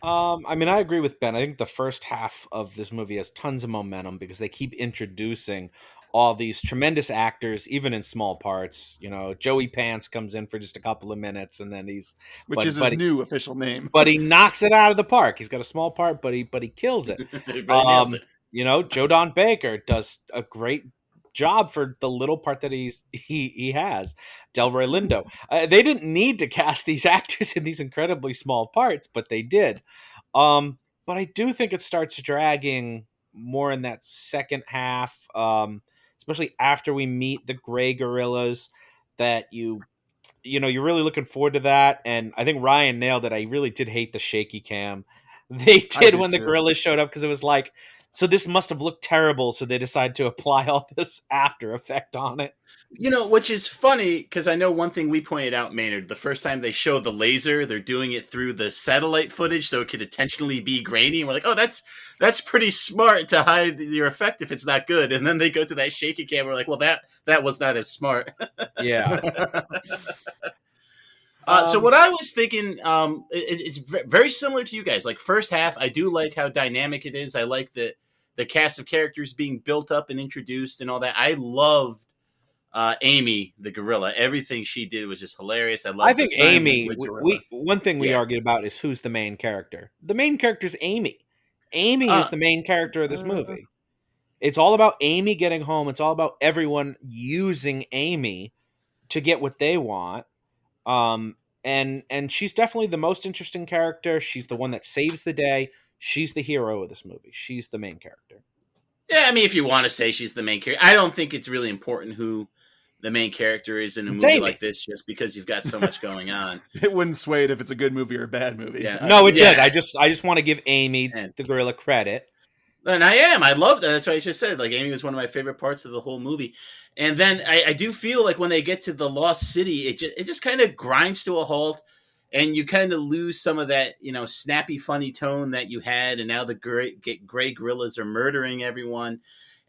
I agree with Ben. I think the first half of this movie has tons of momentum because they keep introducing all these tremendous actors, even in small parts. Joey Pants comes in for just a couple of minutes, and then his new official name. But he knocks it out of the park. He's got a small part, but he kills it. Joe Don Baker does a great job for the little part that he has. Delroy Lindo. They didn't need to cast these actors in these incredibly small parts, but they did. But I do think it starts dragging more in that second half, especially after we meet the gray gorillas. That you're really looking forward to that. And I think Ryan nailed it. I really did hate the shaky cam they did when the gorillas showed up, because it was so this must have looked terrible, so they decided to apply all this after effect on it. Which is funny, because I know one thing we pointed out, Maynard, the first time they show the laser, they're doing it through the satellite footage, so it could intentionally be grainy. And we're like, oh, that's pretty smart to hide your effect if it's not good. And then they go to that shaky cam, we're like, well, that was not as smart. Yeah. So what I was thinking, it's very similar to you guys. First half, I do like how dynamic it is. I like the cast of characters being built up and introduced and all that. I loved Amy, the gorilla. Everything she did was just hilarious. I think Amy, one thing we argued about is who's the main character. The main character is Amy. Amy is the main character of this movie. It's all about Amy getting home. It's all about everyone using Amy to get what they want. and she's definitely the most interesting character. She's the one that saves the day. She's the hero of this movie. She's the main character. Yeah, I mean, if you want to say she's the main character, I don't think it's really important who the main character is in a movie like this, just because you've got so much going on. It wouldn't sway it if it's a good movie or a bad movie. Yeah. No, it did. I just want to give Amy the gorilla credit. And I love that. That's what I just said. Like, Amy was one of my favorite parts of the whole movie. And then I do feel like when they get to the Lost City, it just kind of grinds to a halt, and you kind of lose some of that, snappy, funny tone that you had. And now the gray gorillas are murdering everyone.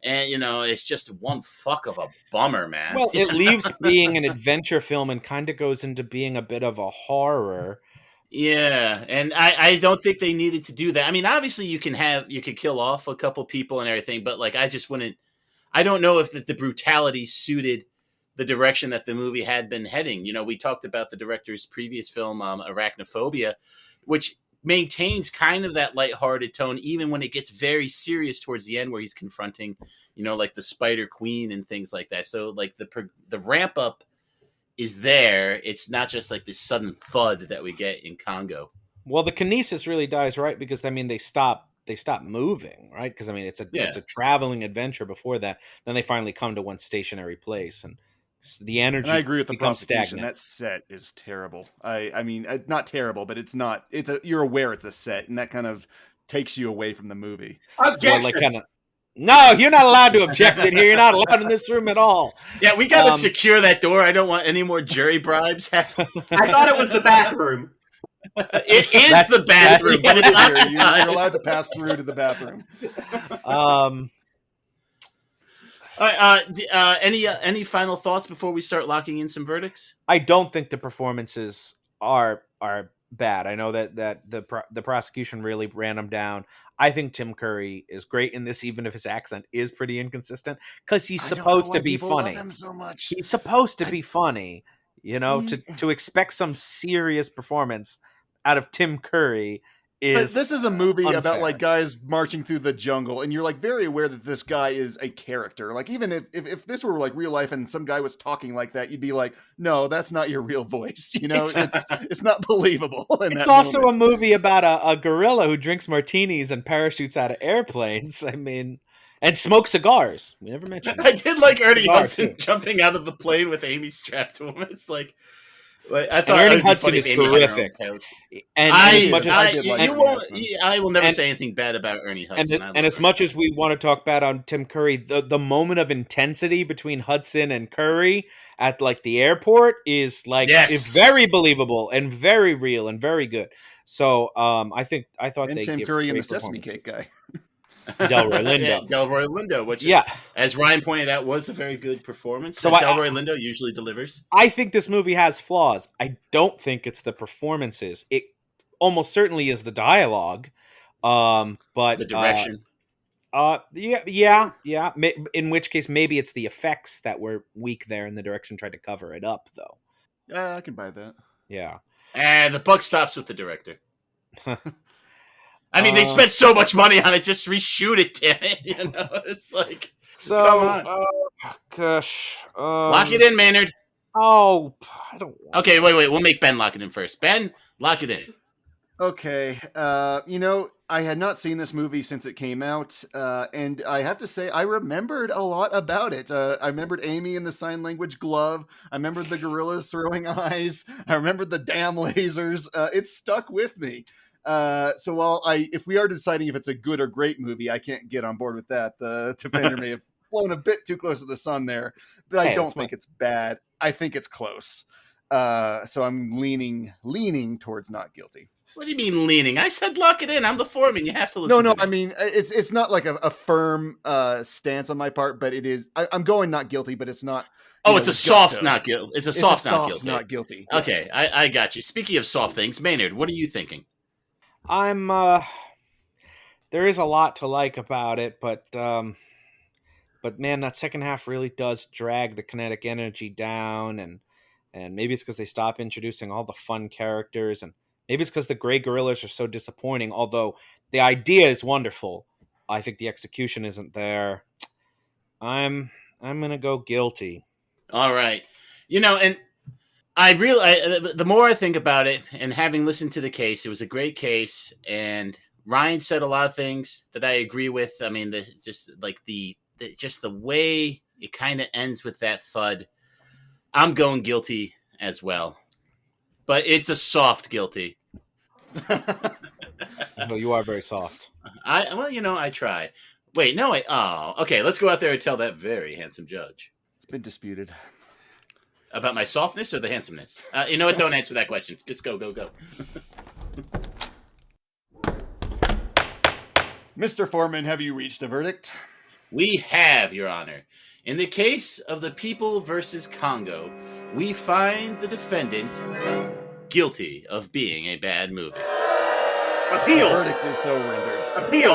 And, it's just one fuck of a bummer, man. Well, it leaves being an adventure film and kind of goes into being a bit of a horror. Yeah, and I don't think they needed to do that. I mean, obviously you could kill off a couple people and everything, but like, I don't know if the brutality suited the direction that the movie had been heading. We talked about the director's previous film, Arachnophobia, which maintains kind of that lighthearted tone, even when it gets very serious towards the end, where he's confronting, like the Spider Queen and things like that. So like the ramp up is there. It's not just like this sudden thud that we get in Congo. Well, the kinesis really dies, right? Because they stop moving, right? Because it's a traveling adventure before that. Then they finally come to one stationary place, and the energy. And I agree with the prosecution. Stagnant. That set is terrible. I mean, not terrible, but it's not. You're aware it's a set, and that kind of takes you away from the movie. Objection. No, you're not allowed to object in here. You're not allowed in this room at all. Yeah, we got to secure that door. I don't want any more jury bribes. I thought it was the bathroom. It is the bathroom, but it's not. You're allowed to pass through to the bathroom. Any final thoughts before we start locking in some verdicts? I don't think the performances are bad. I know that the prosecution really ran them down. I think Tim Curry is great in this, even if his accent is pretty inconsistent, because he's supposed to be funny. Love him so much. He's supposed to be funny, to expect some serious performance out of Tim Curry is. But this is a movie unfair. about like guys marching through the jungle, and you're like very aware that this guy is a character. Like even if this were like real life and some guy was talking like that, you'd be like, no, that's not your real voice. It's not believable. It's also a movie about a gorilla who drinks martinis and parachutes out of airplanes. And smokes cigars. We never mentioned that. I did like Ernie Hudson jumping out of the plane with Amy strapped to him. It's like I thought Ernie Hudson is terrific. And I will never say anything bad about Ernie Hudson. And as much as we want to talk bad on Tim Curry, the moment of intensity between Hudson and Curry at like the airport is is very believable and very real and very good. So I thought and Tim Curry and the Sesame Cake guy. Delroy Lindo. Yeah, Delroy Lindo, which, as Ryan pointed out, was a very good performance. So Delroy Lindo usually delivers. I think this movie has flaws. I don't think it's the performances. It almost certainly is the dialogue, but the direction. Yeah. In which case, maybe it's the effects that were weak there, and the direction tried to cover it up, though. Yeah, I can buy that. Yeah. And the buck stops with the director. I mean, they spent so much money on it, just reshoot it, damn it. It's like, come on. Gosh. Lock it in, Maynard. Oh, I don't want Okay, wait. We'll make Ben lock it in first. Ben, lock it in. Okay. I had not seen this movie since it came out, and I have to say I remembered a lot about it. I remembered Amy in the sign language glove. I remembered the gorillas throwing eyes. I remembered the damn lasers. It stuck with me. So while if we are deciding if it's a good or great movie, I can't get on board with that. The Defender may have flown a bit too close to the sun there, but I don't think it's bad. I think it's close. So I'm leaning towards not guilty. What do you mean leaning? I said lock it in. I'm the foreman. You have to listen. No. To me. I mean, it's not like a firm stance on my part, but it is. I'm going not guilty, but it's not. It's a soft not guilty. It's a soft not guilty. Yes. Okay, I got you. Speaking of soft things, Maynard, what are you thinking? There is a lot to like about it, but man, that second half really does drag the kinetic energy down, and maybe it's because they stop introducing all the fun characters, and maybe it's because the gray gorillas are so disappointing, although the idea is wonderful. I think the execution isn't there. I'm going to go guilty. All right. And the more I think about it, and having listened to the case, it was a great case, and Ryan said a lot of things that I agree with. I mean, just the way it kind of ends with that thud. I'm going guilty as well, but it's a soft guilty. No, you are very soft. I try. Wait, no, okay. Let's go out there and tell that very handsome judge. It's been disputed. About my softness or the handsomeness? You know what? Don't answer that question. Just go. Mr. Foreman, have you reached a verdict? We have, Your Honor. In the case of the People versus Congo, we find the defendant guilty of being a bad movie. Appeal. The verdict is so rendered. Appeal.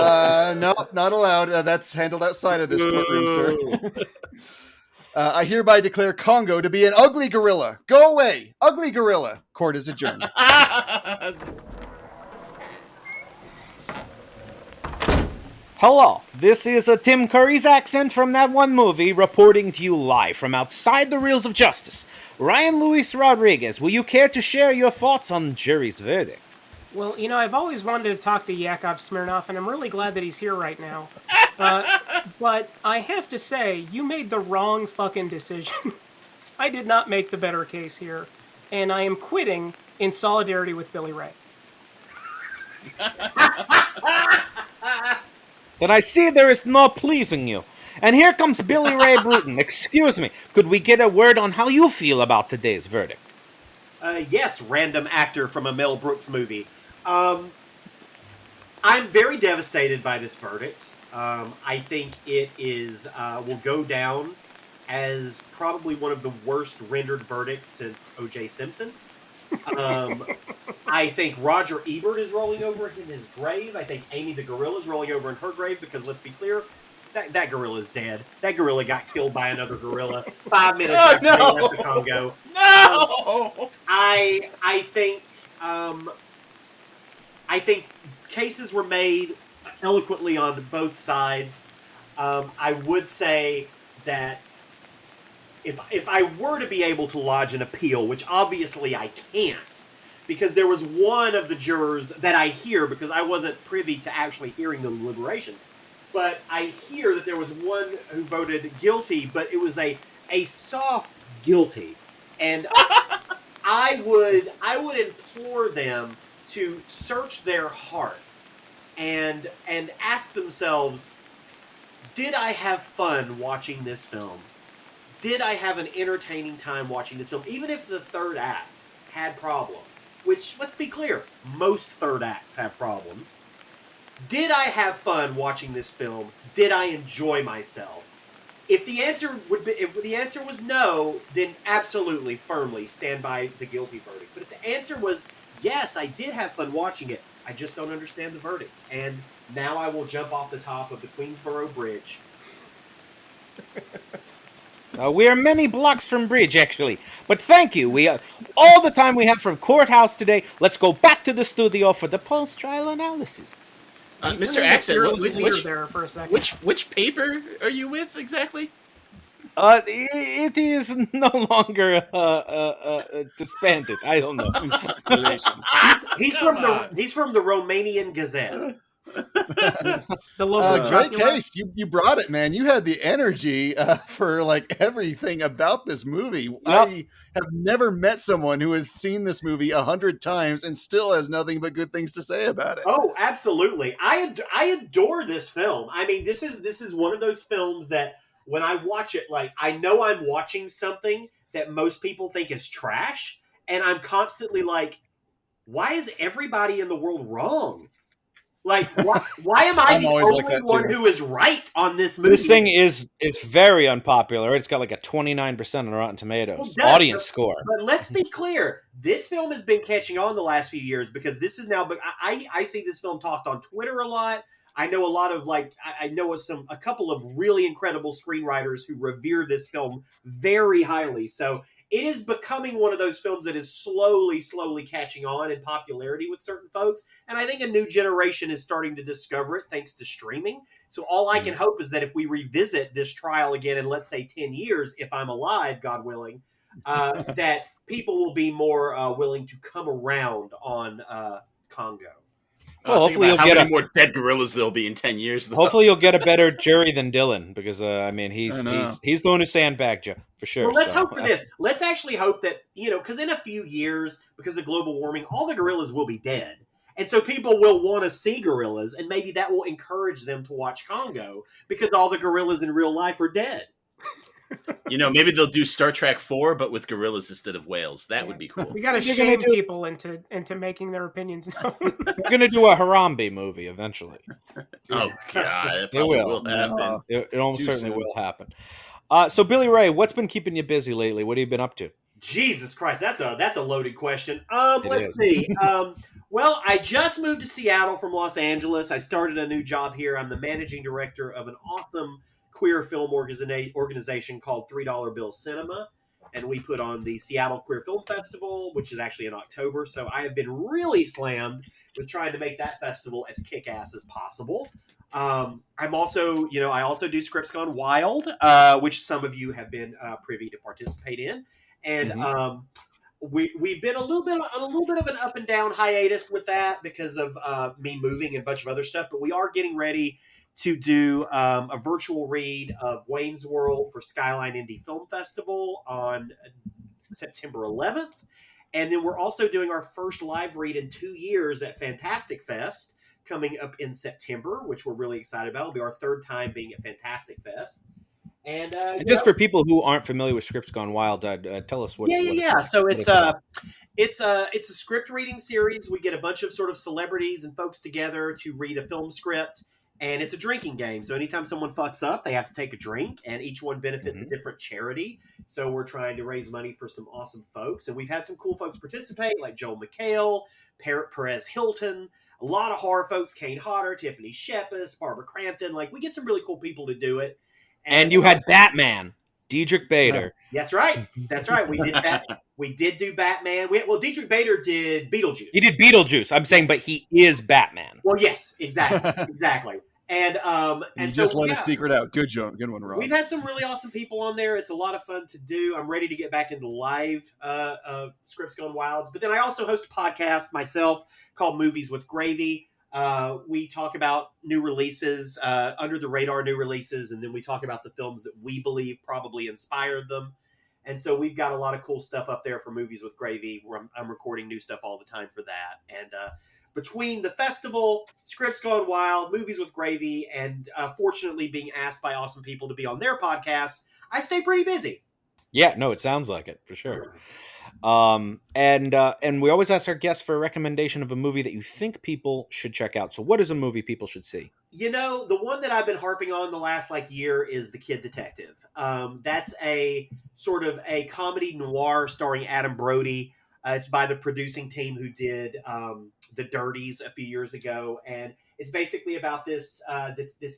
No, not allowed. That's handled outside of this courtroom, sir. I hereby declare Congo to be an ugly gorilla. Go away, ugly gorilla. Court is adjourned. Hello, this is Tim Curry's accent from that one movie, reporting to you live from outside the Reels of Justice. Ryan Luis Rodriguez, will you care to share your thoughts on the jury's verdict? Well, I've always wanted to talk to Yakov Smirnoff, and I'm really glad that he's here right now. But I have to say, you made the wrong fucking decision. I did not make the better case here, and I am quitting in solidarity with Billy Ray. Then I see there is no pleasing you. And here comes Billy Ray Brewton. Excuse me, could we get a word on how you feel about today's verdict? Yes, random actor from a Mel Brooks movie. I'm very devastated by this verdict. I think it will go down as probably one of the worst rendered verdicts since O.J. Simpson. I think Roger Ebert is rolling over in his grave. I think Amy the gorilla is rolling over in her grave because, let's be clear, that gorilla is dead. That gorilla got killed by another gorilla 5 minutes after they left the Congo. No! I think cases were made eloquently on both sides. I would say that if I were to be able to lodge an appeal, which obviously I can't, because there was one of the jurors that I hear, because I wasn't privy to actually hearing the deliberations, but I hear that there was one who voted guilty, but it was a soft guilty. And I would implore them to search their hearts and ask themselves, did I have fun watching this film? Did I have an entertaining time watching this film? Even if the third act had problems, which, let's be clear, most third acts have problems. Did I have fun watching this film? Did I enjoy myself? If the answer was no, then absolutely, firmly stand by the guilty verdict. But if the answer was yes, I did have fun watching it, I just don't understand the verdict. And now I will jump off the top of the Queensboro Bridge. We are many blocks from bridge, actually. But thank you. We all the time we have from courthouse today. Let's go back to the studio for the post-trial analysis. Mr. Accent, which paper are you with exactly? It is no longer disbanded. I don't know. He's from the Romanian Gazette. Great case. You brought it, man. You had the energy for like everything about this movie. Yep. I have never met someone who has seen this movie 100 times and still has nothing but good things to say about it. Oh, absolutely. I adore this film. I mean, this is one of those films that when I watch it, like, I know I'm watching something that most people think is trash, and I'm constantly like, why is everybody in the world wrong? Like, why am I the only one who is right on this movie? This thing is very unpopular. It's got like a 29% on Rotten Tomatoes audience score. But let's be clear. This film has been catching on the last few years because this is now. I see this film talked on Twitter a lot. I know a lot of a couple of really incredible screenwriters who revere this film very highly. So it is becoming one of those films that is slowly catching on in popularity with certain folks. And I think a new generation is starting to discover it thanks to streaming. So all I can hope is that if we revisit this trial again in, let's say, 10 years, if I'm alive, God willing, that people will be more willing to come around on Congo. Well, hopefully you'll how get many more dead gorillas there'll be in 10 years. Though. Hopefully you'll get a better jury than Dylan, because he's the one who sandbagged you for sure. Well, let's hope for this. Let's actually hope that, because in a few years, because of global warming, all the gorillas will be dead. And so people will want to see gorillas, and maybe that will encourage them to watch Congo, because all the gorillas in real life are dead. Maybe they'll do Star Trek 4, but with gorillas instead of whales. That would be cool. We got to shame people into making their opinions known. We're going to do a Harambe movie eventually. Oh, God. It probably will happen. It almost certainly will happen. So, Billy Ray, what's been keeping you busy lately? What have you been up to? Jesus Christ, that's a loaded question. Let's see. Well, I just moved to Seattle from Los Angeles. I started a new job here. I'm the managing director of an awesome queer film organization called $3 Bill Cinema, and we put on the Seattle Queer Film Festival, which is actually in October. So I have been really slammed with trying to make that festival as kick-ass as possible. I'm also, I also do Scripts Gone Wild, which some of you have been privy to participate in, and we've been a little bit of an up and down hiatus with that because of me moving and a bunch of other stuff. But we are getting ready to do a virtual read of Wayne's World for Skyline Indie Film Festival on September 11th. And then we're also doing our first live read in 2 years at Fantastic Fest coming up in September, which we're really excited about. It'll be our third time being at Fantastic Fest. And just for people who aren't familiar with Scripts Gone Wild, tell us what. So it's a script reading series. We get a bunch of sort of celebrities and folks together to read a film script, and it's a drinking game. So anytime someone fucks up, they have to take a drink, and each one benefits a different charity. So we're trying to raise money for some awesome folks, and we've had some cool folks participate, like Joel McHale, Perez Hilton, a lot of horror folks, Kane Hodder, Tiffany Shepis, Barbara Crampton. Like, we get some really cool people to do it. And you had Batman, Diedrich Bader. That's right. We did that. We did do Batman. Diedrich Bader did Beetlejuice. He did Beetlejuice. I'm saying, but he is Batman. Well, yes, exactly. And you just let a secret out. Good one, Rob. We've had some really awesome people on there. It's a lot of fun to do. I'm ready to get back into live Scripts Gone Wilds. But then I also host a podcast myself called Movies with Gravy. We talk about new releases, under the radar new releases, and then we talk about the films that we believe probably inspired them. And so we've got a lot of cool stuff up there for Movies with Gravy, where I'm recording new stuff all the time for that. And between the festival, Scripts Gone Wild, Movies with Gravy, and fortunately being asked by awesome people to be on their podcast, I stay pretty busy. Yeah, no, it sounds like it, for sure. And we always ask our guests for a recommendation of a movie that you think people should check out. So what is a movie people should see? The one that I've been harping on the last year is The Kid Detective. That's a sort of a comedy noir starring Adam Brody. It's by the producing team who did The Dirties a few years ago. And it's basically about this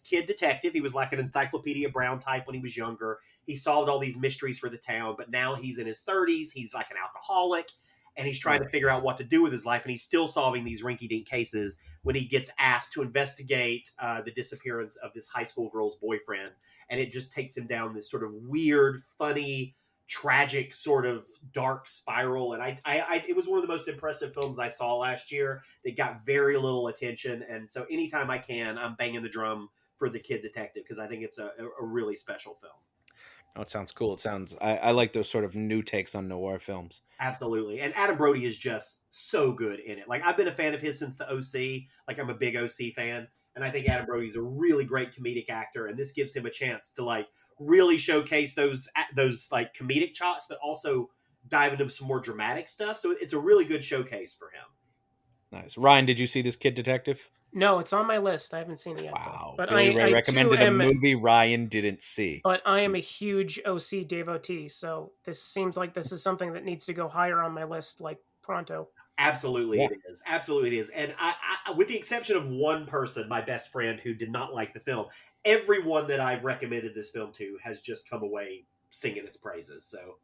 kid detective. He was like an Encyclopedia Brown type when he was younger. He solved all these mysteries for the town, but now he's in his 30s. He's like an alcoholic, and he's trying to figure out what to do with his life. And he's still solving these rinky-dink cases when he gets asked to investigate the disappearance of this high school girl's boyfriend. And it just takes him down this sort of weird, funny, tragic sort of dark spiral. And I it was one of the most impressive films I saw last year. They got very little attention. And so anytime I can, I'm banging the drum for The Kid Detective, because I think it's a really special film. Oh, it sounds cool. I like those sort of new takes on noir films. Absolutely. And Adam Brody is just so good in it. Like, I've been a fan of his since the OC. Like, I'm a big OC fan. And I think Adam Brody's a really great comedic actor. And this gives him a chance to really showcase those comedic chops, but also dive into some more dramatic stuff. So it's a really good showcase for him. Nice. Ryan, did you see this Kid Detective? No, it's on my list. I haven't seen it yet. Wow. But Billy Ray recommended a movie Ryan didn't see. But I am a huge OC devotee, so this seems like this is something that needs to go higher on my list, pronto. Absolutely, yeah. It is. Absolutely, it is. And I, with the exception of one person, my best friend, who did not like the film, everyone that I've recommended this film to has just come away singing its praises. So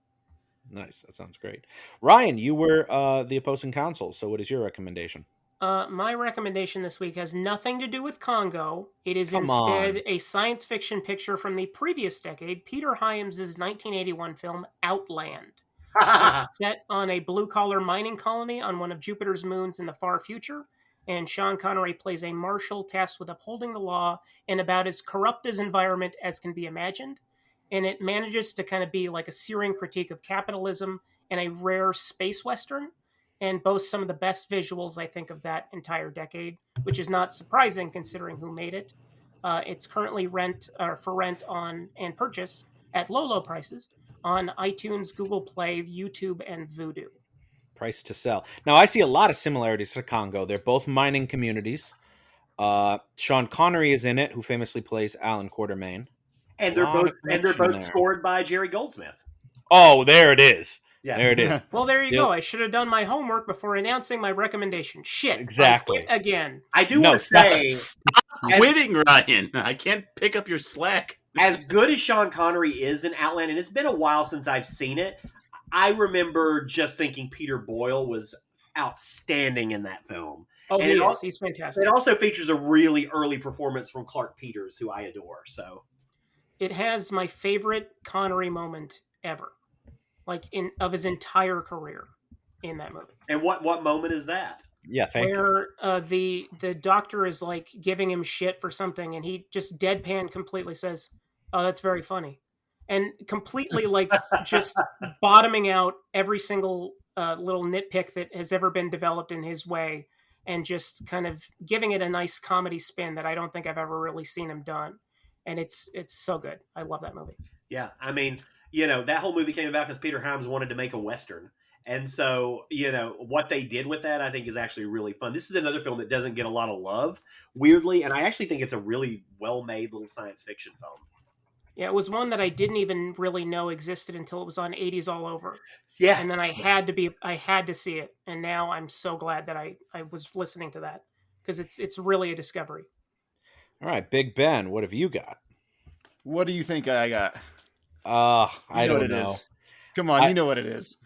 nice. That sounds great. Ryan, you were the opposing counsel. So what is your recommendation? My recommendation this week has nothing to do with Congo. It is instead a science fiction picture from the previous decade, Peter Hyams' 1981 film Outland. It's set on a blue-collar mining colony on one of Jupiter's moons in the far future, and Sean Connery plays a marshal tasked with upholding the law in about as corrupt as environment as can be imagined. And it manages to kind of be like a searing critique of capitalism and a rare space western, and boasts some of the best visuals, I think, of that entire decade, which is not surprising considering who made it. It's currently for rent on and purchase at low prices on iTunes, Google Play, YouTube, and Vudu. Price to sell. Now, I see a lot of similarities to Congo. They're both mining communities. Sean Connery is in it, who famously plays Alan Quatermain. And they're both scored by Jerry Goldsmith. Oh, there it is. Yeah. There it is. Well, there you go. I should have done my homework before announcing my recommendation. Shit. Exactly. Again. I do want to say... Stop quitting, Ryan. I can't pick up your slack. As good as Sean Connery is in Outland, and it's been a while since I've seen it, I remember just thinking Peter Boyle was outstanding in that film. Oh, and he's fantastic. It also features a really early performance from Clark Peters, who I adore. So it has my favorite Connery moment ever, of his entire career in that movie. And what moment is that? Yeah, thank you. Where the doctor is like giving him shit for something, and he just deadpan completely says, "Oh, that's very funny," and completely just bottoming out every single little nitpick that has ever been developed in his way, and just kind of giving it a nice comedy spin that I don't think I've ever really seen him done. And it's so good. I love that movie. Yeah, I mean, that whole movie came about because Peter Hyams wanted to make a Western. And so, what they did with that, I think, is actually really fun. This is another film that doesn't get a lot of love, weirdly, and I actually think it's a really well-made little science fiction film. Yeah, it was one that I didn't even really know existed until it was on 80s All Over. Yeah. And then I had to see it. And now I'm so glad that I was listening to that, because it's really a discovery. All right, Big Ben, what have you got? What do you think I got? I don't know. Come on, you know what it is.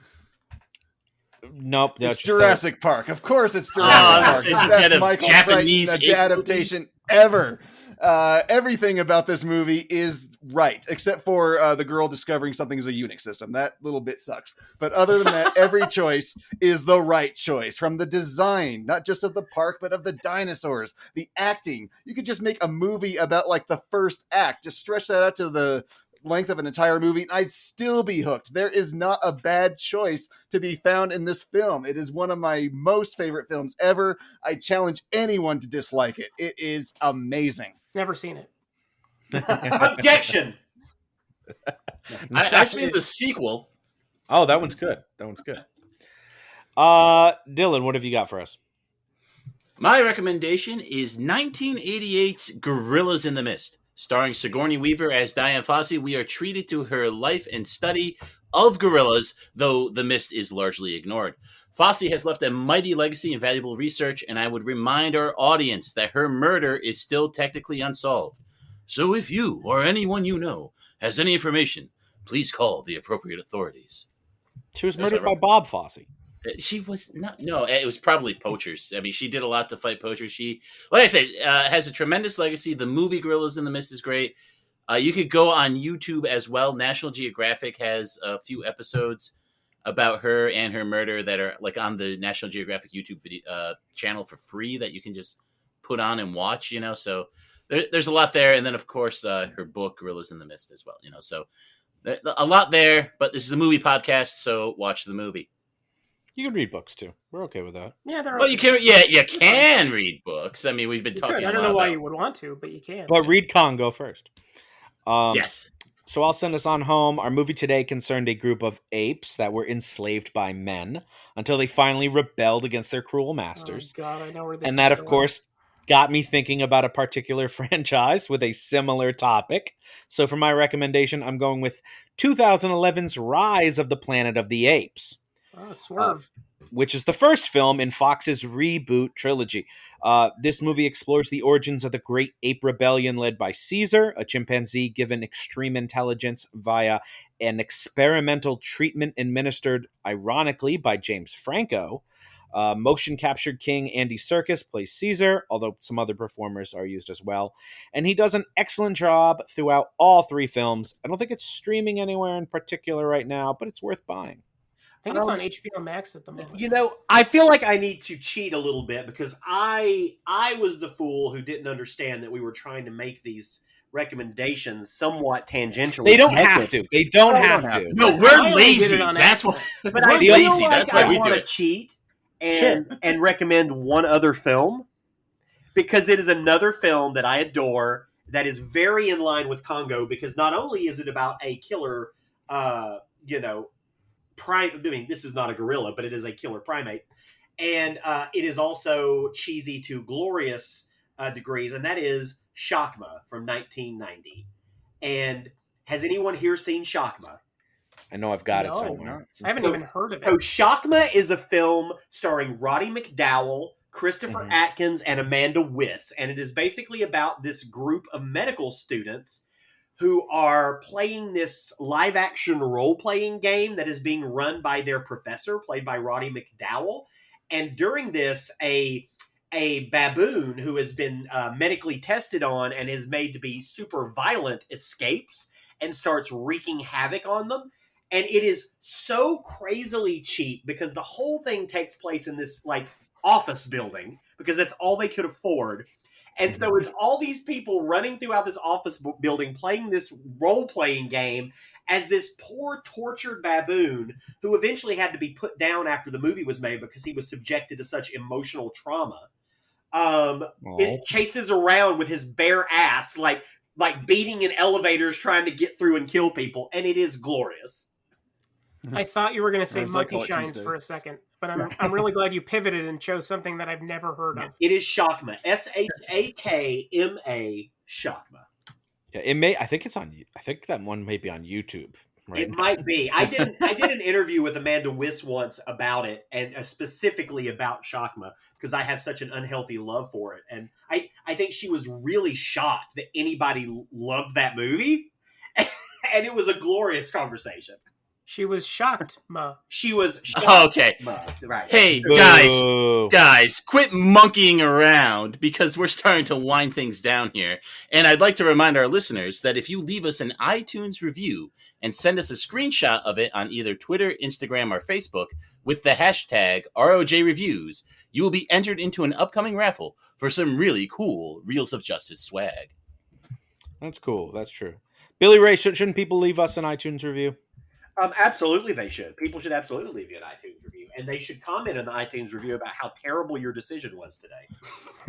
Nope. It's Jurassic Park. Of course it's Jurassic Park. The best Michael Crichton adaptation ever. Everything about this movie is right, except for the girl discovering something is a Unix system. That little bit sucks. But other than that, every choice is the right choice. From the design, not just of the park, but of the dinosaurs, the acting. You could just make a movie about the first act. Just stretch that out to the length of an entire movie, and I'd still be hooked. There is not a bad choice to be found in this film. It is one of my most favorite films ever. I challenge anyone to dislike it. It is amazing. Never seen it. Objection. I've seen the sequel. Oh, that one's good. Dylan, what have you got for us? My recommendation is 1988's Gorillas in the Mist. Starring Sigourney Weaver as Diane Fossey, we are treated to her life and study of gorillas, though the mist is largely ignored. Fossey has left a mighty legacy and valuable research, and I would remind our audience that her murder is still technically unsolved. So if you or anyone you know has any information, please call the appropriate authorities. She was murdered by Bob Fosse. She was not. No, it was probably poachers. I mean, she did a lot to fight poachers. She, like I said, has a tremendous legacy. The movie Gorillas in the Mist is great. You could go on YouTube as well. National Geographic has a few episodes about her and her murder that are on the National Geographic YouTube video channel for free that you can just put on and watch. So there's a lot there. And then of course her book Gorillas in the Mist as well. So a lot there. But this is a movie podcast, so watch the movie. You can read books too. We're okay with that. Yeah, they're. Well, you can. Yeah, you can read books. I mean, we've been talking. I don't know why you would want to, but you can. But read Congo first. Yes. So I'll send us on home. Our movie today concerned a group of apes that were enslaved by men until they finally rebelled against their cruel masters. Oh God, I know where this. And that, of course, got me thinking about a particular franchise with a similar topic. So for my recommendation, I'm going with 2011's Rise of the Planet of the Apes. Oh, swerve. Which is the first film in Fox's reboot trilogy. This movie explores the origins of the Great Ape Rebellion led by Caesar, a chimpanzee given extreme intelligence via an experimental treatment administered, ironically, by James Franco. Motion captured king Andy Serkis plays Caesar, although some other performers are used as well. And he does an excellent job throughout all three films. I don't think it's streaming anywhere in particular right now, but it's worth buying. think it's on HBO Max at the moment. You know, I feel like I need to cheat a little bit because I was the fool who didn't understand that we were trying to make these recommendations somewhat tangentially. They don't have to. They don't have to. No, we're lazy. That's why. But we're I feel lazy. like That's why I we want do to it. cheat and recommend one other film because it is another film that I adore that is very in line with Congo because not only is it about a killer, this is not a gorilla, but it is a killer primate. And it is also cheesy to glorious degrees, and that is Shakma from 1990. And has anyone here seen Shakma? I know I've got it No. somewhere. I haven't even heard of it. So Shakma is a film starring Roddy McDowall, Christopher Atkins, and Amanda Wyss. And it is basically about this group of medical students who are playing this live-action role-playing game that is being run by their professor, played by Roddy McDowall. And during this, a baboon who has been medically tested on and is made to be super violent escapes and starts wreaking havoc on them. And it is so crazily cheap because the whole thing takes place in this like office building because that's all they could afford. And so it's all these people running throughout this office building playing this role-playing game as this poor tortured baboon who eventually had to be put down after the movie was made because he was subjected to such emotional trauma. It chases around with his bare ass, like beating in elevators trying to get through and kill people, and it is glorious. I thought you were going to say Or as I Monkey call it Shines Tuesday. for a second, but I'm really glad you pivoted and chose something that I've never heard of. It is Shakma, Shakma, Shakma. Yeah, it may. I think it's on. I think that one may be on YouTube. Right It now. might be. I did an interview with Amanda Wyss once about it, and specifically about Shakma, because I have such an unhealthy love for it. And I think she was really shocked that anybody loved that movie, and it was a glorious conversation. She was shocked, Ma. She was shocked. Okay. Right. Hey, Boo. guys, quit monkeying around because we're starting to wind things down here. And I'd like to remind our listeners that if you leave us an iTunes review and send us a screenshot of it on either Twitter, Instagram, or Facebook with the hashtag ROJ Reviews, you will be entered into an upcoming raffle for some really cool Reels of Justice swag. That's cool. That's true. Billy Ray, shouldn't people leave us an iTunes review? Absolutely, they should. People should absolutely leave you an iTunes review, and they should comment on the iTunes review about how terrible your decision was today.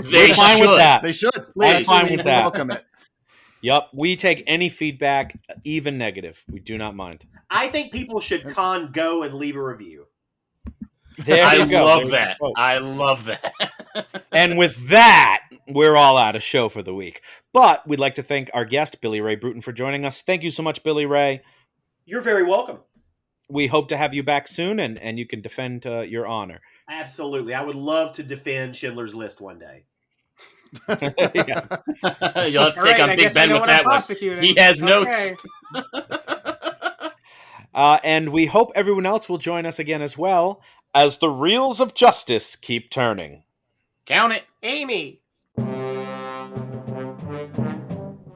They We're fine with that. They should. I'm fine with We that. welcome it. Yep, we take any feedback, even negative. We do not mind. I think people should go and leave a review. There I you go. love There that. we go. I love that. And with that, we're all out of show for the week. But we'd like to thank our guest, Billy Ray Brewton, for joining us. Thank you so much, Billy Ray. You're very welcome. We hope to have you back soon, and you can defend your honor. Absolutely. I would love to defend Schindler's List one day. Yes. You'll have to All take right, on I Big guess I Ben know with what I'm that one. prosecuting. He has Okay. notes. And we hope everyone else will join us again as well as the Reels of Justice keep turning. Count it. Amy.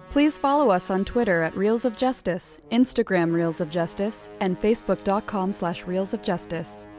Please follow us on Twitter at Reels of Justice, Instagram Reels of Justice, and Facebook.com/Reels of Justice.